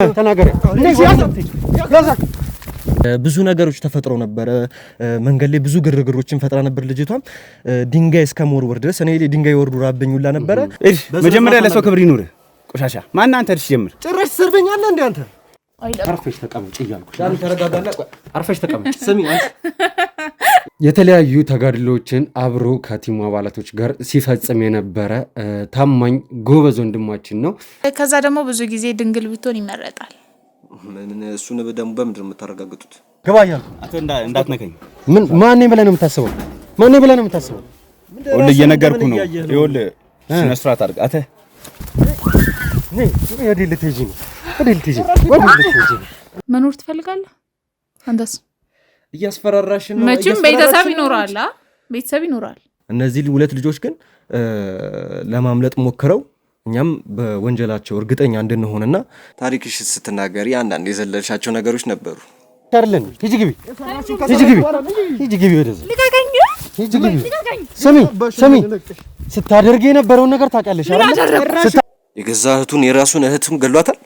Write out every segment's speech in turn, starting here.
ተናገረ ብዙ ነገሮች ተፈጥሮ ነበር። መንገድ ላይ ብዙ ግርግሮችን ፈጥራ ነበር። ልጅቷም ድንጋይ እስከ መወርወር ድረስ እኔ ድንጋይ ወርውራብኝ ሁላ ነበር። መጀመሪያ ለሰው ክብር ይኑር። ቆሻሻ ማን አንተ ልጅ ጀምር ጭራሽ ሰርበኛለህ እንዴ አንተ? አርፈሽ ተቀመጭ እያልኩሽ። ዳኒ ተረጋጋና አርፈሽ ተቀመጭ። ስሚ አንቺ የተለያዩ ተጋድሎችን አብሮ ከቲሙ አባላቶች ጋር ሲፈጽም የነበረ ታማኝ ጎበዝ ወንድማችን ነው። ከዛ ደግሞ ብዙ ጊዜ ድንግል ብትሆን ይመረጣል። ምን እሱን ደግሞ በምንድን ነው የምታረጋግጡት? ገባኛል። አቶ እንዳትነከኝ። ምን ማን ብለህ ነው የምታስበው? ማን ብለህ ነው የምታስበው? ወል እየነገርኩ ነው። ይወል ስነ ስርዓት አድርግ። አተ ነይ ወደ ልትሄጂ ነው። ወደ ልትሄጂ መኖር ትፈልጋለህ? አንተስ? እያስፈራራሽ ነው። መቼም ቤተሰብ ይኖራል። ቤተሰብ ይኖራል። እነዚህ ሁለት ልጆች ግን ለማምለጥ ሞክረው እኛም በወንጀላቸው እርግጠኛ እንድንሆንና ታሪክሽ ስትናገሪ አንዳንድ የዘለልሻቸው ነገሮች ነበሩ። ታርለን ሂጂ ግቢ፣ ሂጂ ግቢ፣ ሂጂ ግቢ፣ ወደዛ ልቀቀኝ፣ ሂጂ ግቢ። ስሚ ስታደርጊ የነበረውን ነገር ታውቂያለሽ አይደል? የገዛ እህቱን የራሱን እህቱን ገሏታል።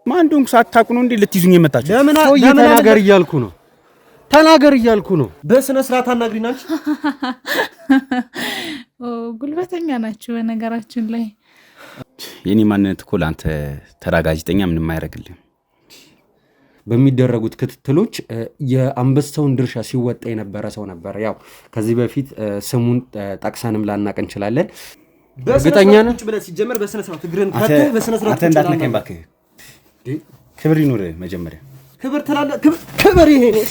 ማን እንደሆንኩ ሳታውቁ ነው እንዴ ልትይዙኝ የመጣችሁ? ለምን ተናገር እያልኩ ነው። ተናገር እያልኩ ነው። በስነ ስርዓት አናግሪኝ አንቺ። ጉልበተኛ ናችሁ በነገራችን ላይ። የኔ ማንነት እኮ ለአንተ ተራ ጋዜጠኛ ምንም አያደርግልህም። በሚደረጉት ክትትሎች የአንበሳውን ድርሻ ሲወጣ የነበረ ሰው ነበር። ያው ከዚህ በፊት ስሙን ጠቅሰንም ላናቅ እንችላለን። እርግጠኛ ነህ? ሲጀመር በስነ ስርዓት እግርን ከተህ በስነ ስርዓት አንተ እንዳትነካኝ እባክህ። ክብር ይኑር መጀመሪያ ክብር ትላለህ። ክብር ይሄ ነው።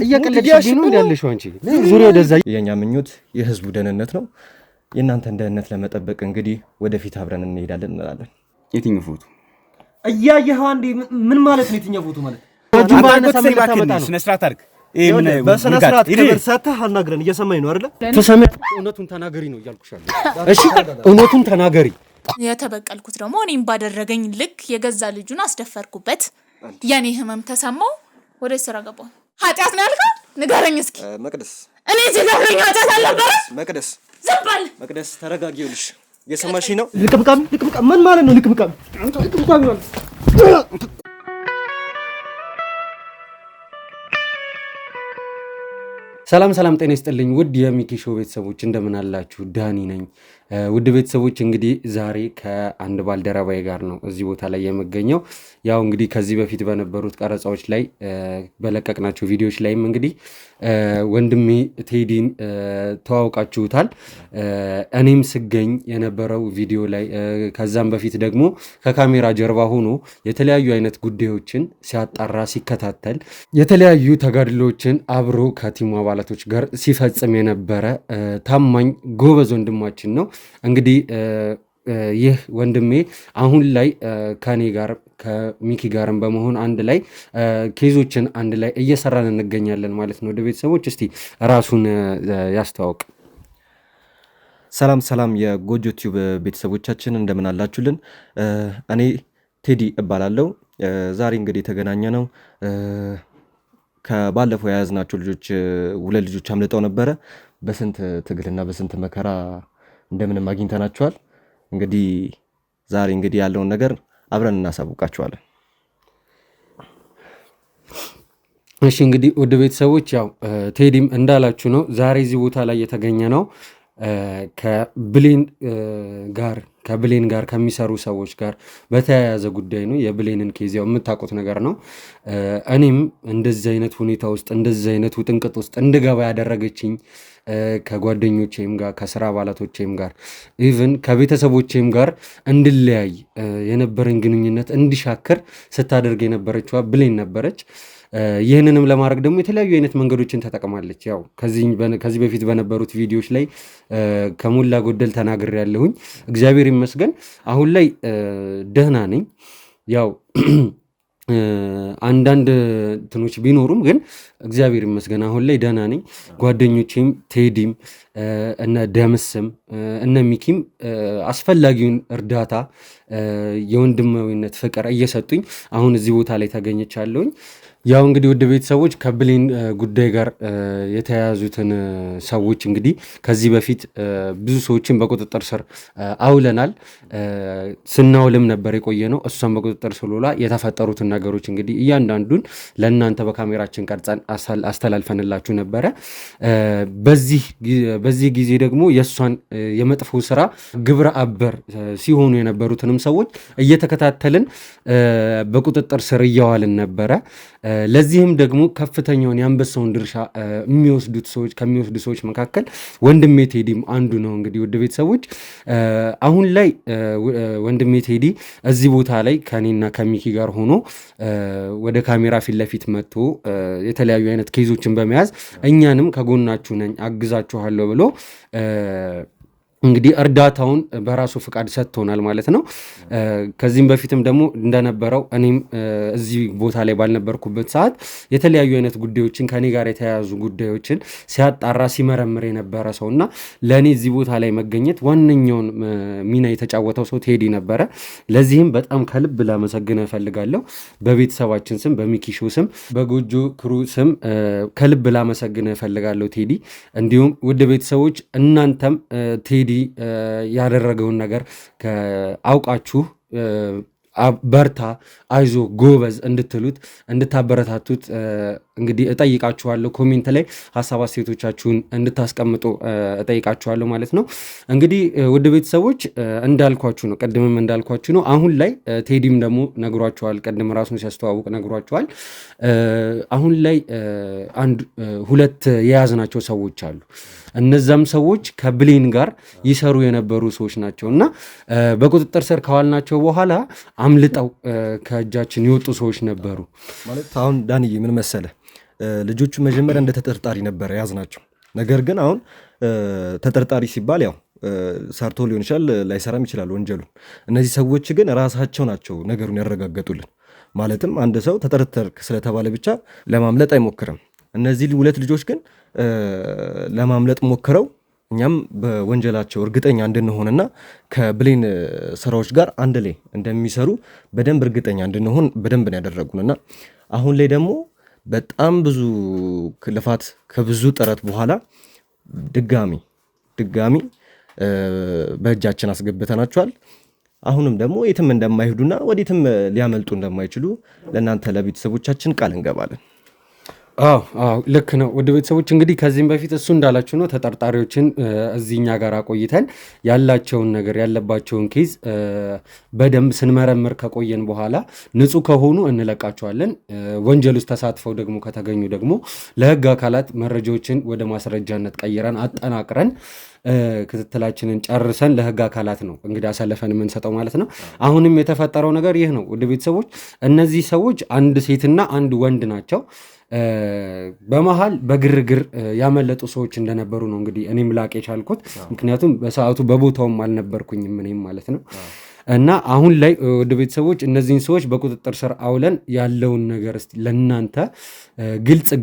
እየቀለድሽ ነው ያለሽው አንቺ። ዙሪያ ወደዛ። የኛ ምኞት የህዝቡ ደህንነት ነው። የእናንተን ደህንነት ለመጠበቅ እንግዲህ ወደፊት አብረን እንሄዳለን እንላለን። የትኛው ፎቶ እያየኸው አንዴ ምን ማለት ነው? የትኛው ፎቶ ማለት ስነ ስርዓት አድርግ። በስነ ስርዓት ክብር ሰጥተህ አናግረን። እየሰማኝ ነው አይደለ? ተሰማኝ። እውነቱን ተናገሪ ነው እያልኩሻለሁ። እሺ እውነቱን ተናገሪ። የተበቀልኩት ደግሞ እኔም ባደረገኝ ልክ የገዛ ልጁን አስደፈርኩበት። የኔ ህመም ተሰማው። ወደ ስራ ገባሁ። ኃጢአት ነው ያልከው? ንገረኝ እስኪ መቅደስ። እኔ ሲደረኝ ኃጢአት አልነበረ? መቅደስ ዝም በል መቅደስ፣ ተረጋጊ። ይኸውልሽ እየሰማሽኝ ነው? ልቅምቃም ምን ማለት ነው? ልቅምቃም ሰላም ጤና ይስጥልኝ። ውድ የሚኪ ሾው ቤተሰቦች እንደምን አላችሁ? ዳኒ ነኝ። ውድ ቤተሰቦች እንግዲህ ዛሬ ከአንድ ባልደረባዬ ጋር ነው እዚህ ቦታ ላይ የምገኘው። ያው እንግዲህ ከዚህ በፊት በነበሩት ቀረጻዎች ላይ በለቀቅናቸው ቪዲዮዎች ላይም እንግዲህ ወንድሜ ቴዲን ተዋውቃችሁታል። እኔም ስገኝ የነበረው ቪዲዮ ላይ ከዛም በፊት ደግሞ ከካሜራ ጀርባ ሆኖ የተለያዩ አይነት ጉዳዮችን ሲያጣራ ሲከታተል የተለያዩ ተጋድሎችን አብሮ ከቲሙ አባላቶች ጋር ሲፈጽም የነበረ ታማኝ ጎበዝ ወንድማችን ነው። እንግዲህ ይህ ወንድሜ አሁን ላይ ከኔ ጋር ከሚኪ ጋርም በመሆን አንድ ላይ ኬዞችን አንድ ላይ እየሰራን እንገኛለን ማለት ነው። ወደ ቤተሰቦች እስቲ ራሱን ያስተዋውቅ። ሰላም የጎጆ ቲዩብ ቤተሰቦቻችን እንደምን አላችሁልን? እኔ ቴዲ እባላለሁ። ዛሬ እንግዲህ የተገናኘ ነው ከባለፈው የያዝናቸው ልጆች ሁለት ልጆች አምልጠው ነበረ። በስንት ትግልና በስንት መከራ እንደምንም አግኝተናቸዋል። እንግዲህ ዛሬ እንግዲህ ያለውን ነገር አብረን እናሳውቃቸዋለን። እሺ እንግዲህ ወደ ቤተሰቦች ያው ቴዲም እንዳላችሁ ነው ዛሬ እዚህ ቦታ ላይ የተገኘ ነው ከብሌን ጋር ከሚሰሩ ሰዎች ጋር በተያያዘ ጉዳይ ነው። የብሌንን ኬዝ ያው የምታውቁት ነገር ነው። እኔም እንደዚህ አይነት ሁኔታ ውስጥ እንደዚህ አይነት ውጥንቅጥ ውስጥ እንድገባ ያደረገችኝ ከጓደኞቼም ጋር ከስራ አባላቶቼም ጋር ኢቭን ከቤተሰቦቼም ጋር እንድለያይ የነበረን ግንኙነት እንዲሻክር ስታደርግ የነበረችዋ ብሌን ነበረች። ይህንንም ለማድረግ ደግሞ የተለያዩ አይነት መንገዶችን ተጠቅማለች። ያው ከዚህ በፊት በነበሩት ቪዲዮዎች ላይ ከሞላ ጎደል ተናግሬያለሁኝ። እግዚአብሔር ይመስገን አሁን ላይ ደህና ነኝ። ያው አንዳንድ እንትኖች ቢኖሩም ግን እግዚአብሔር ይመስገን አሁን ላይ ደህና ነኝ። ጓደኞቼም ቴዲም እነ ደምስም እነ ሚኪም አስፈላጊውን እርዳታ የወንድማዊነት ፍቅር እየሰጡኝ አሁን እዚህ ቦታ ላይ ተገኝቻለሁኝ። ያው እንግዲህ ውድ ቤተሰቦች ከብሌን ጉዳይ ጋር የተያያዙትን ሰዎች እንግዲህ ከዚህ በፊት ብዙ ሰዎችን በቁጥጥር ስር አውለናል። ስናውልም ነበር የቆየ ነው። እሷን በቁጥጥር ስር ውላ የተፈጠሩትን ነገሮች እንግዲህ እያንዳንዱን ለእናንተ በካሜራችን ቀርጸን አስተላልፈንላችሁ ነበረ። በዚህ ጊዜ ደግሞ የእሷን የመጥፎ ስራ ግብረ አበር ሲሆኑ የነበሩትንም ሰዎች እየተከታተልን በቁጥጥር ስር እያዋልን ነበረ። ለዚህም ደግሞ ከፍተኛውን የአንበሳውን ድርሻ ከሚወስዱ ሰዎች መካከል ወንድሜ ቴዲም አንዱ ነው። እንግዲህ ውድ ቤተሰቦች አሁን ላይ ወንድሜ ቴዲ እዚህ ቦታ ላይ ከኔና ከሚኪ ጋር ሆኖ ወደ ካሜራ ፊት ለፊት መጥቶ የተለያዩ አይነት ኬዞችን በመያዝ እኛንም ከጎናችሁ ነኝ አግዛችኋለሁ ብሎ እንግዲህ እርዳታውን በራሱ ፍቃድ ሰጥቶናል ማለት ነው። ከዚህም በፊትም ደግሞ እንደነበረው እኔም እዚህ ቦታ ላይ ባልነበርኩበት ሰዓት የተለያዩ አይነት ጉዳዮችን ከኔ ጋር የተያያዙ ጉዳዮችን ሲያጣራ ሲመረምር የነበረ ሰው እና ለእኔ እዚህ ቦታ ላይ መገኘት ዋነኛውን ሚና የተጫወተው ሰው ቴዲ ነበረ። ለዚህም በጣም ከልብ ላመሰግን እፈልጋለሁ። በቤተሰባችን ስም፣ በሚኪሾ ስም፣ በጎጆ ክሩ ስም ከልብ ላመሰግን እፈልጋለሁ ቴዲ። እንዲሁም ውድ ቤተሰቦች እናንተም ቴዲ ያደረገውን ነገር አውቃችሁ በርታ፣ አይዞ፣ ጎበዝ እንድትሉት እንድታበረታቱት እንግዲህ እጠይቃችኋለሁ። ኮሜንት ላይ ሀሳብ አስተያየቶቻችሁን እንድታስቀምጡ እጠይቃችኋለሁ ማለት ነው። እንግዲህ ውድ ቤተሰቦች እንዳልኳችሁ ነው፣ ቅድምም እንዳልኳችሁ ነው። አሁን ላይ ቴዲም ደግሞ ነግሯችኋል፣ ቅድም ራሱን ሲያስተዋውቅ ነግሯችኋል። አሁን ላይ ሁለት የያዝናቸው ሰዎች አሉ። እነዛም ሰዎች ከብሌን ጋር ይሰሩ የነበሩ ሰዎች ናቸው እና በቁጥጥር ስር ከዋልናቸው በኋላ አምልጠው ከእጃችን የወጡ ሰዎች ነበሩ። ማለት አሁን ዳንዬ ምን መሰለ፣ ልጆቹ መጀመሪያ እንደ ተጠርጣሪ ነበር የያዝናቸው። ነገር ግን አሁን ተጠርጣሪ ሲባል ያው ሰርቶ ሊሆን ይችላል፣ ላይሰራም ይችላል ወንጀሉን። እነዚህ ሰዎች ግን ራሳቸው ናቸው ነገሩን ያረጋገጡልን። ማለትም አንድ ሰው ተጠርጠርክ ስለተባለ ብቻ ለማምለጥ አይሞክርም። እነዚህ ሁለት ልጆች ግን ለማምለጥ ሞክረው እኛም በወንጀላቸው እርግጠኛ እንድንሆንና ከብሌን ስራዎች ጋር አንድ ላይ እንደሚሰሩ በደንብ እርግጠኛ እንድንሆን በደንብ ነው ያደረጉንና አሁን ላይ ደግሞ በጣም ብዙ ልፋት ከብዙ ጥረት በኋላ ድጋሚ በእጃችን አስገብተናቸዋል። አሁንም ደግሞ የትም እንደማይሄዱና ወዴትም ሊያመልጡ እንደማይችሉ ለእናንተ ለቤተሰቦቻችን ቃል እንገባለን። አዎ ልክ ነው። ወደ ቤተሰቦች እንግዲህ ከዚህም በፊት እሱ እንዳላችሁ ነው። ተጠርጣሪዎችን እዚህኛ ጋር አቆይተን ያላቸውን ነገር ያለባቸውን ኬዝ በደንብ ስንመረምር ከቆየን በኋላ ንጹህ ከሆኑ እንለቃቸዋለን። ወንጀል ውስጥ ተሳትፈው ደግሞ ከተገኙ ደግሞ ለሕግ አካላት መረጃዎችን ወደ ማስረጃነት ቀይረን አጠናቅረን ክትትላችንን ጨርሰን ለሕግ አካላት ነው እንግዲህ አሳልፈን የምንሰጠው ማለት ነው። አሁንም የተፈጠረው ነገር ይህ ነው። ወደ ቤተሰቦች እነዚህ ሰዎች አንድ ሴትና አንድ ወንድ ናቸው። በመሃል በግርግር ያመለጡ ሰዎች እንደነበሩ ነው እንግዲህ እኔም ላቅ የቻልኩት፣ ምክንያቱም በሰዓቱ በቦታውም አልነበርኩኝም እኔም ማለት ነው። እና አሁን ላይ ወደ ቤተሰቦች እነዚህን ሰዎች በቁጥጥር ስር አውለን ያለውን ነገር እስቲ ለእናንተ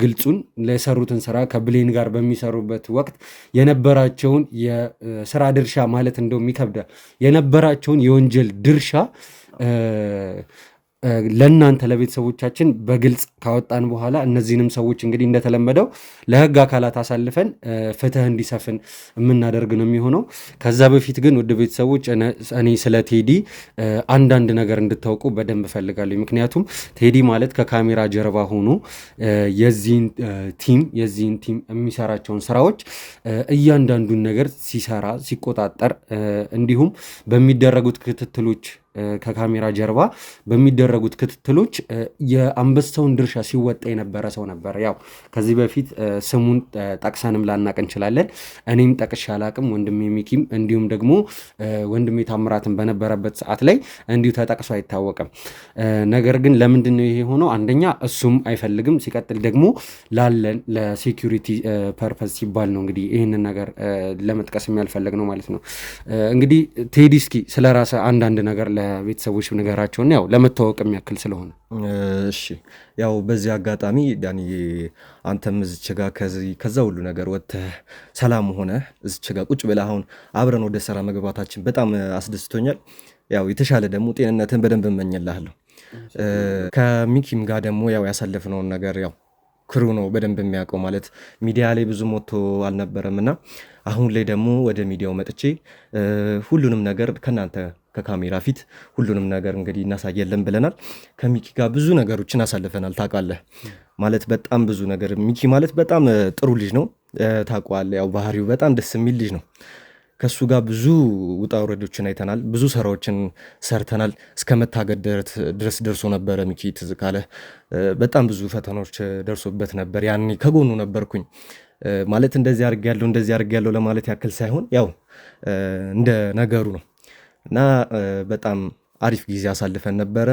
ግልጹን ለሰሩትን ስራ ከብሌን ጋር በሚሰሩበት ወቅት የነበራቸውን የስራ ድርሻ ማለት እንደውም ይከብዳል፣ የነበራቸውን የወንጀል ድርሻ ለእናንተ ለቤተሰቦቻችን በግልጽ ካወጣን በኋላ እነዚህንም ሰዎች እንግዲህ እንደተለመደው ለሕግ አካላት አሳልፈን ፍትህ እንዲሰፍን የምናደርግ ነው የሚሆነው። ከዛ በፊት ግን ውድ ቤተሰቦች እኔ ስለ ቴዲ አንዳንድ ነገር እንድታውቁ በደንብ እፈልጋለሁ። ምክንያቱም ቴዲ ማለት ከካሜራ ጀርባ ሆኖ የዚህን ቲም የሚሰራቸውን ስራዎች እያንዳንዱን ነገር ሲሰራ ሲቆጣጠር፣ እንዲሁም በሚደረጉት ክትትሎች ከካሜራ ጀርባ በሚደረጉት ክትትሎች የአንበሳውን ድርሻ ሲወጣ የነበረ ሰው ነበር። ያው ከዚህ በፊት ስሙን ጠቅሰንም ላናቅ እንችላለን። እኔም ጠቅሼ አላቅም፣ ወንድሜ ሚኪም እንዲሁም ደግሞ ወንድሜ ታምራትን በነበረበት ሰዓት ላይ እንዲሁ ተጠቅሶ አይታወቅም። ነገር ግን ለምንድን ነው ይሄ ሆነው? አንደኛ እሱም አይፈልግም፣ ሲቀጥል ደግሞ ላለን ለሴኪሪቲ ፐርፐዝ ሲባል ነው እንግዲህ ይህንን ነገር ለመጥቀስ የሚያልፈለግ ነው ማለት ነው። እንግዲህ ቴዲ እስኪ ስለ ራስህ አንዳንድ ነገር ለቤተሰቦች ነገራቸውን ያው ለመታወቅ የሚያክል ስለሆነ። እሺ ያው በዚህ አጋጣሚ ዳንዬ አንተም እዚች ጋ ከዛ ሁሉ ነገር ወጥተህ ሰላም ሆነ እዚች ጋ ቁጭ ብለህ አሁን አብረን ወደ ስራ መግባታችን በጣም አስደስቶኛል። ያው የተሻለ ደግሞ ጤንነትን በደንብ እመኝልሃለሁ። ከሚኪም ጋር ደግሞ ያው ያሳለፍነውን ነገር ያው ክሩ ነው በደንብ የሚያውቀው ማለት ሚዲያ ላይ ብዙ ሞቶ አልነበረም እና አሁን ላይ ደግሞ ወደ ሚዲያው መጥቼ ሁሉንም ነገር ከናንተ ከካሜራ ፊት ሁሉንም ነገር እንግዲህ እናሳየለን ብለናል። ከሚኪ ጋር ብዙ ነገሮችን አሳልፈናል። ታውቃለህ ማለት በጣም ብዙ ነገር ሚኪ ማለት በጣም ጥሩ ልጅ ነው። ታውቀዋለህ ያው ባህሪው በጣም ደስ የሚል ልጅ ነው። ከሱ ጋር ብዙ ውጣ ውረዶችን አይተናል። ብዙ ስራዎችን ሰርተናል። እስከ መታገድ ድረስ ደርሶ ነበረ። ሚኪ ትዝ ካለህ በጣም ብዙ ፈተናዎች ደርሶበት ነበር። ያኔ ከጎኑ ነበርኩኝ። ማለት እንደዚህ አድርጌያለሁ ለማለት ያክል ሳይሆን ያው እንደ ነገሩ ነው እና በጣም አሪፍ ጊዜ አሳልፈን ነበረ።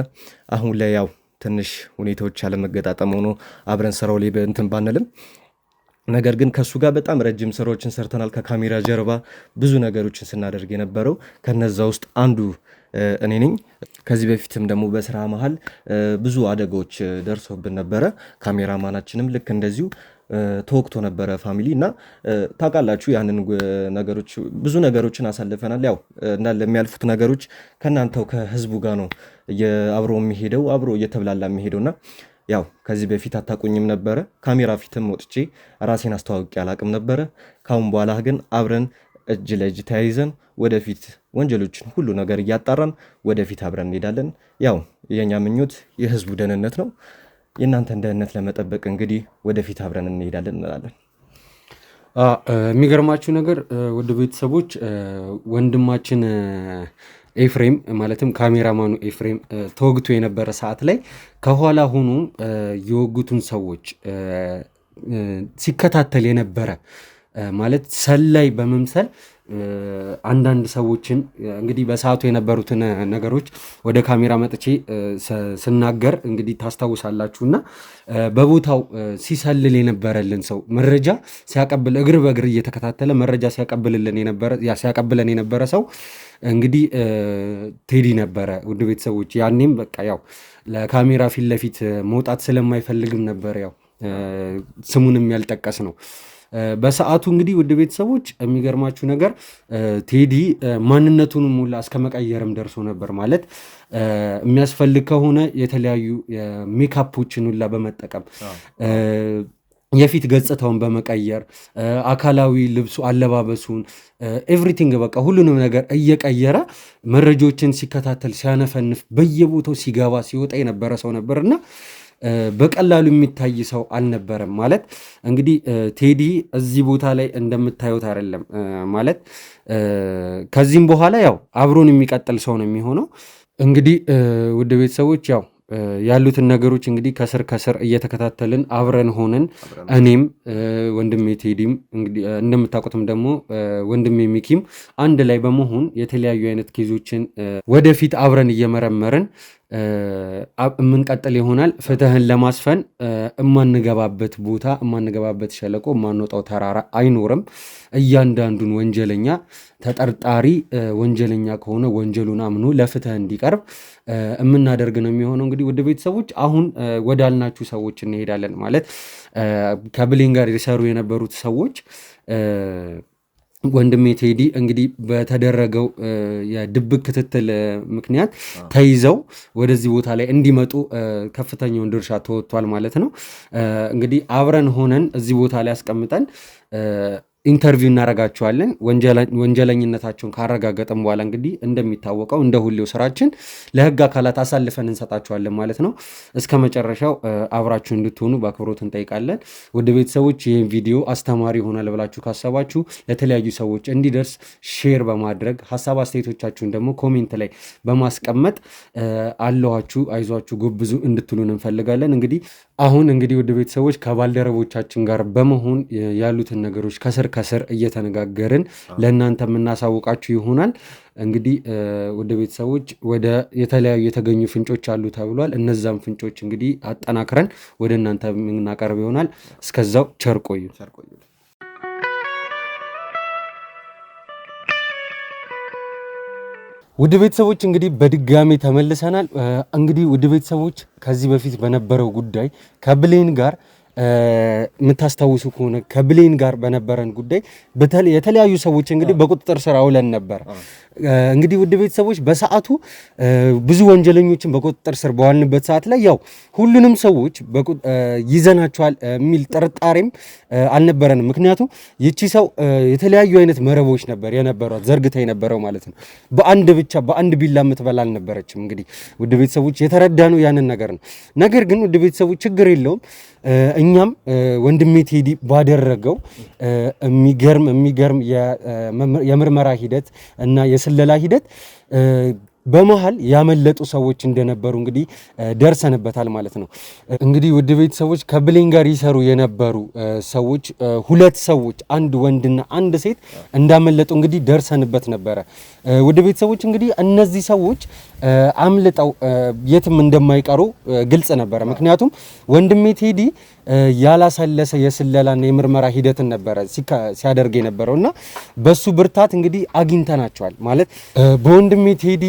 አሁን ላይ ያው ትንሽ ሁኔታዎች ያለመገጣጠም ሆኖ አብረን ስራው ላይ እንትን ባንልም ነገር ግን ከሱ ጋር በጣም ረጅም ስራዎችን ሰርተናል። ከካሜራ ጀርባ ብዙ ነገሮችን ስናደርግ የነበረው ከነዛ ውስጥ አንዱ እኔ ነኝ። ከዚህ በፊትም ደግሞ በስራ መሀል ብዙ አደጋዎች ደርሶብን ነበረ። ካሜራማናችንም ልክ እንደዚሁ ተወቅቶ ነበረ ፋሚሊ እና ታውቃላችሁ ያንን ነገሮች ብዙ ነገሮችን አሳልፈናል። ያው እንዳለ የሚያልፉት ነገሮች ከናንተው ከህዝቡ ጋር ነው አብሮ የሚሄደው አብሮ እየተብላላ የሚሄደውና ያው ከዚህ በፊት አታቁኝም ነበረ። ካሜራ ፊትም ወጥቼ ራሴን አስተዋውቄ አላቅም ነበረ። ካሁን በኋላ ግን አብረን እጅ ለእጅ ተያይዘን ወደፊት ወንጀሎችን ሁሉ ነገር እያጣራን ወደፊት አብረን እንሄዳለን። ያው የኛ ምኞት የህዝቡ ደህንነት ነው። የእናንተን ደህንነት ለመጠበቅ እንግዲህ ወደፊት አብረን እንሄዳለን እንላለን። የሚገርማችሁ ነገር ውድ ቤተሰቦች ወንድማችን ኤፍሬም ማለትም ካሜራማኑ ኤፍሬም ተወግቶ የነበረ ሰዓት ላይ ከኋላ ሆኖ የወጉትን ሰዎች ሲከታተል የነበረ ማለት ሰላይ በመምሰል አንዳንድ ሰዎችን እንግዲህ በሰዓቱ የነበሩትን ነገሮች ወደ ካሜራ መጥቼ ስናገር እንግዲህ ታስታውሳላችሁና በቦታው ሲሰልል የነበረልን ሰው መረጃ ሲያቀብል እግር በእግር እየተከታተለ መረጃ ሲያቀብለን የነበረ ሰው እንግዲህ ቴዲ ነበረ። ውድ ቤተሰቦች ያኔም በቃ ያው ለካሜራ ፊት ለፊት መውጣት ስለማይፈልግም ነበር ያው ስሙንም ያልጠቀስ ነው። በሰዓቱ እንግዲህ ውድ ቤተሰቦች የሚገርማችሁ ነገር ቴዲ ማንነቱን ሙላ እስከ መቀየርም ደርሶ ነበር። ማለት የሚያስፈልግ ከሆነ የተለያዩ ሜካፖችን ሁላ በመጠቀም የፊት ገጽታውን በመቀየር አካላዊ ልብሱ አለባበሱን ኤቭሪቲንግ በቃ ሁሉንም ነገር እየቀየረ መረጃዎችን ሲከታተል ሲያነፈንፍ በየቦታው ሲገባ ሲወጣ የነበረ ሰው ነበርና በቀላሉ የሚታይ ሰው አልነበረም። ማለት እንግዲህ ቴዲ እዚህ ቦታ ላይ እንደምታዩት አይደለም። ማለት ከዚህም በኋላ ያው አብሮን የሚቀጥል ሰው ነው የሚሆነው። እንግዲህ ውድ ቤተሰቦች ያው ያሉትን ነገሮች እንግዲህ ከስር እየተከታተልን አብረን ሆነን እኔም ወንድሜ ቴዲም እንግዲህ እንደምታውቁትም ደግሞ ወንድሜ ሚኪም አንድ ላይ በመሆን የተለያዩ አይነት ኬዞችን ወደፊት አብረን እየመረመርን የምንቀጥል ይሆናል። ፍትህን ለማስፈን እማንገባበት ቦታ እማንገባበት ሸለቆ እማንወጣው ተራራ አይኖርም። እያንዳንዱን ወንጀለኛ ተጠርጣሪ ወንጀለኛ ከሆነ ወንጀሉን አምኖ ለፍትህ እንዲቀርብ የምናደርግ ነው የሚሆነው። እንግዲህ ውድ ቤተሰቦች አሁን ወዳልናችሁ ሰዎች እንሄዳለን። ማለት ከብሌን ጋር የሰሩ የነበሩት ሰዎች ወንድሜ ቴዲ እንግዲህ በተደረገው የድብቅ ክትትል ምክንያት ተይዘው ወደዚህ ቦታ ላይ እንዲመጡ ከፍተኛውን ድርሻ ተወጥቷል ማለት ነው። እንግዲህ አብረን ሆነን እዚህ ቦታ ላይ አስቀምጠን ኢንተርቪው እናረጋቸዋለን። ወንጀለኝነታቸውን ካረጋገጠን በኋላ እንግዲህ እንደሚታወቀው እንደ ሁሌው ስራችን ለህግ አካላት አሳልፈን እንሰጣቸዋለን ማለት ነው። እስከ መጨረሻው አብራችሁ እንድትሆኑ በአክብሮት እንጠይቃለን። ውድ ቤተሰቦች ይህን ቪዲዮ አስተማሪ ይሆናል ብላችሁ ካሰባችሁ ለተለያዩ ሰዎች እንዲደርስ ሼር በማድረግ ሀሳብ አስተያየቶቻችሁን ደግሞ ኮሜንት ላይ በማስቀመጥ አለኋችሁ አይዟችሁ ጎብዙ እንድትሉን እንፈልጋለን። እንግዲህ አሁን እንግዲህ ውድ ቤተሰቦች ከባልደረቦቻችን ጋር በመሆን ያሉትን ነገሮች ከስር እየተነጋገርን ለእናንተ የምናሳውቃችሁ ይሆናል። እንግዲህ ወደ ቤተሰቦች ወደ የተለያዩ የተገኙ ፍንጮች አሉ ተብሏል። እነዛም ፍንጮች እንግዲህ አጠናክረን ወደ እናንተ የምናቀርብ ይሆናል። እስከዛው ቸር ቆዩ። ውድ ቤተሰቦች እንግዲህ በድጋሚ ተመልሰናል። እንግዲህ ውድ ቤተሰቦች ከዚህ በፊት በነበረው ጉዳይ ከብሌን ጋር የምታስታውሱ ከሆነ ከብሌን ጋር በነበረን ጉዳይ የተለያዩ ሰዎች እንግዲህ በቁጥጥር ስር አውለን ነበር። እንግዲህ ውድ ቤተሰቦች በሰዓቱ ብዙ ወንጀለኞችን በቁጥጥር ስር በዋልንበት ሰዓት ላይ ያው ሁሉንም ሰዎች ይዘናቸዋል የሚል ጥርጣሬም አልነበረንም። ምክንያቱም ይቺ ሰው የተለያዩ አይነት መረቦች ነበር የነበሯት ዘርግታ የነበረው ማለት ነው። በአንድ ቢላ የምትበላ አልነበረችም። እንግዲህ ውድ ቤተሰቦች የተረዳነው ያንን ነገር ነው። ነገር ግን ውድ ቤተሰቦች ችግር የለውም እኛም ወንድሜ ቴዲ ባደረገው የሚገርም የምርመራ ሂደት እና የስለላ ሂደት በመሃል ያመለጡ ሰዎች እንደነበሩ እንግዲህ ደርሰንበታል ማለት ነው። እንግዲህ ውድ ቤተሰቦች ከብሌን ጋር ይሰሩ የነበሩ ሰዎች 2 ሰዎች አንድ ወንድና አንድ ሴት እንዳመለጡ እንግዲህ ደርሰንበት ነበረ። ውድ ቤተሰቦች እንግዲህ እነዚህ ሰዎች አምልጠው የትም እንደማይቀሩ ግልጽ ነበረ። ምክንያቱም ወንድሜ ቴዲ ያላሰለሰ የስለላና የምርመራ ሂደትን ነበረ ሲያደርግ የነበረውና በሱ ብርታት እንግዲህ አግኝተናቸዋል ማለት በወንድሜ ቴዲ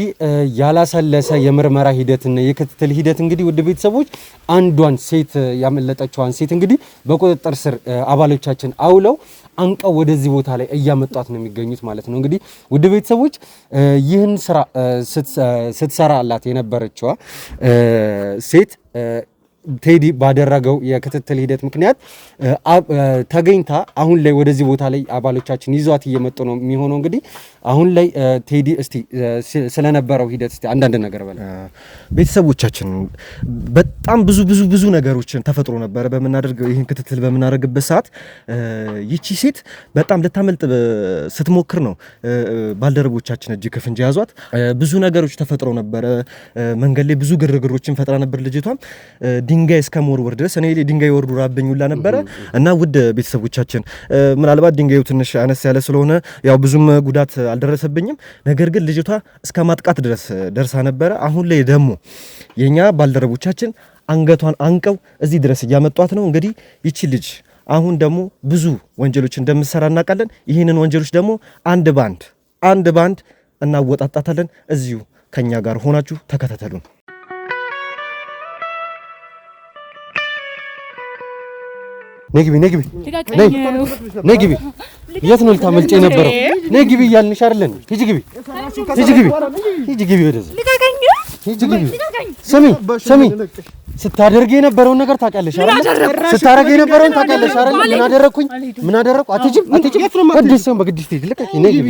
ያላሰለሰ የምርመራ ሂደትና የክትትል ሂደት እንግዲህ ውድ ቤተሰቦች አንዷን ሴት ያመለጠችዋን ሴት እንግዲህ በቁጥጥር ስር አባሎቻችን አውለው አንቀው ወደዚህ ቦታ ላይ እያመጧት ነው የሚገኙት ማለት ነው። እንግዲህ ውድ ቤተሰቦች ይህን ስራ ስትሰራላት የነበረችዋ ሴት ቴዲ ባደረገው የክትትል ሂደት ምክንያት ተገኝታ አሁን ላይ ወደዚህ ቦታ ላይ አባሎቻችን ይዟት እየመጡ ነው የሚሆነው። እንግዲህ አሁን ላይ ቴዲ እስቲ ስለነበረው ሂደት እስቲ አንዳንድ ነገር በለ። ቤተሰቦቻችን በጣም ብዙ ነገሮችን ተፈጥሮ ነበረ በመናደርገው ይህን ክትትል በመናደርግበት ሰዓት ይቺ ሴት በጣም ልታመልጥ ስትሞክር ነው ባልደረቦቻችን እጅ ከፍንጅ ያዟት። ብዙ ነገሮች ተፈጥሮ ነበረ። መንገድ ላይ ብዙ ግርግሮችን ፈጥራ ነበር ልጅቷም ድንጋይ እስከ መወርወር ድረስ እኔ ድንጋይ ወርውራብኝ ሁላ ነበረ እና ውድ ቤተሰቦቻችን ምናልባት ድንጋዩ ትንሽ አነስ ያለ ስለሆነ ያው ብዙም ጉዳት አልደረሰብኝም። ነገር ግን ልጅቷ እስከ ማጥቃት ድረስ ደርሳ ነበረ። አሁን ላይ ደግሞ የኛ ባልደረቦቻችን አንገቷን አንቀው እዚህ ድረስ እያመጧት ነው። እንግዲህ ይቺ ልጅ አሁን ደግሞ ብዙ ወንጀሎች እንደምትሰራ እናውቃለን። ይህንን ወንጀሎች ደግሞ አንድ ባንድ እናወጣጣታለን። እዚሁ ከኛ ጋር ሆናችሁ ተከታተሉን። ነግቢ የት ነው ልታመልጪ የነበረው? ነግቢ እያልንሽ አይደለን? ሂጂ ግቢ ወደዛ ሂጂ ግቢ። ስሚ ስታደርግ የነበረውን ነገር ታውቂያለሽ አይደል? ስታደርግ የነበረውን ታውቂያለሽ አይደል? ምን አደረኩ? አትሄጂም በግድሽ ትሄጂ። ልቀቂ። ነግቢ።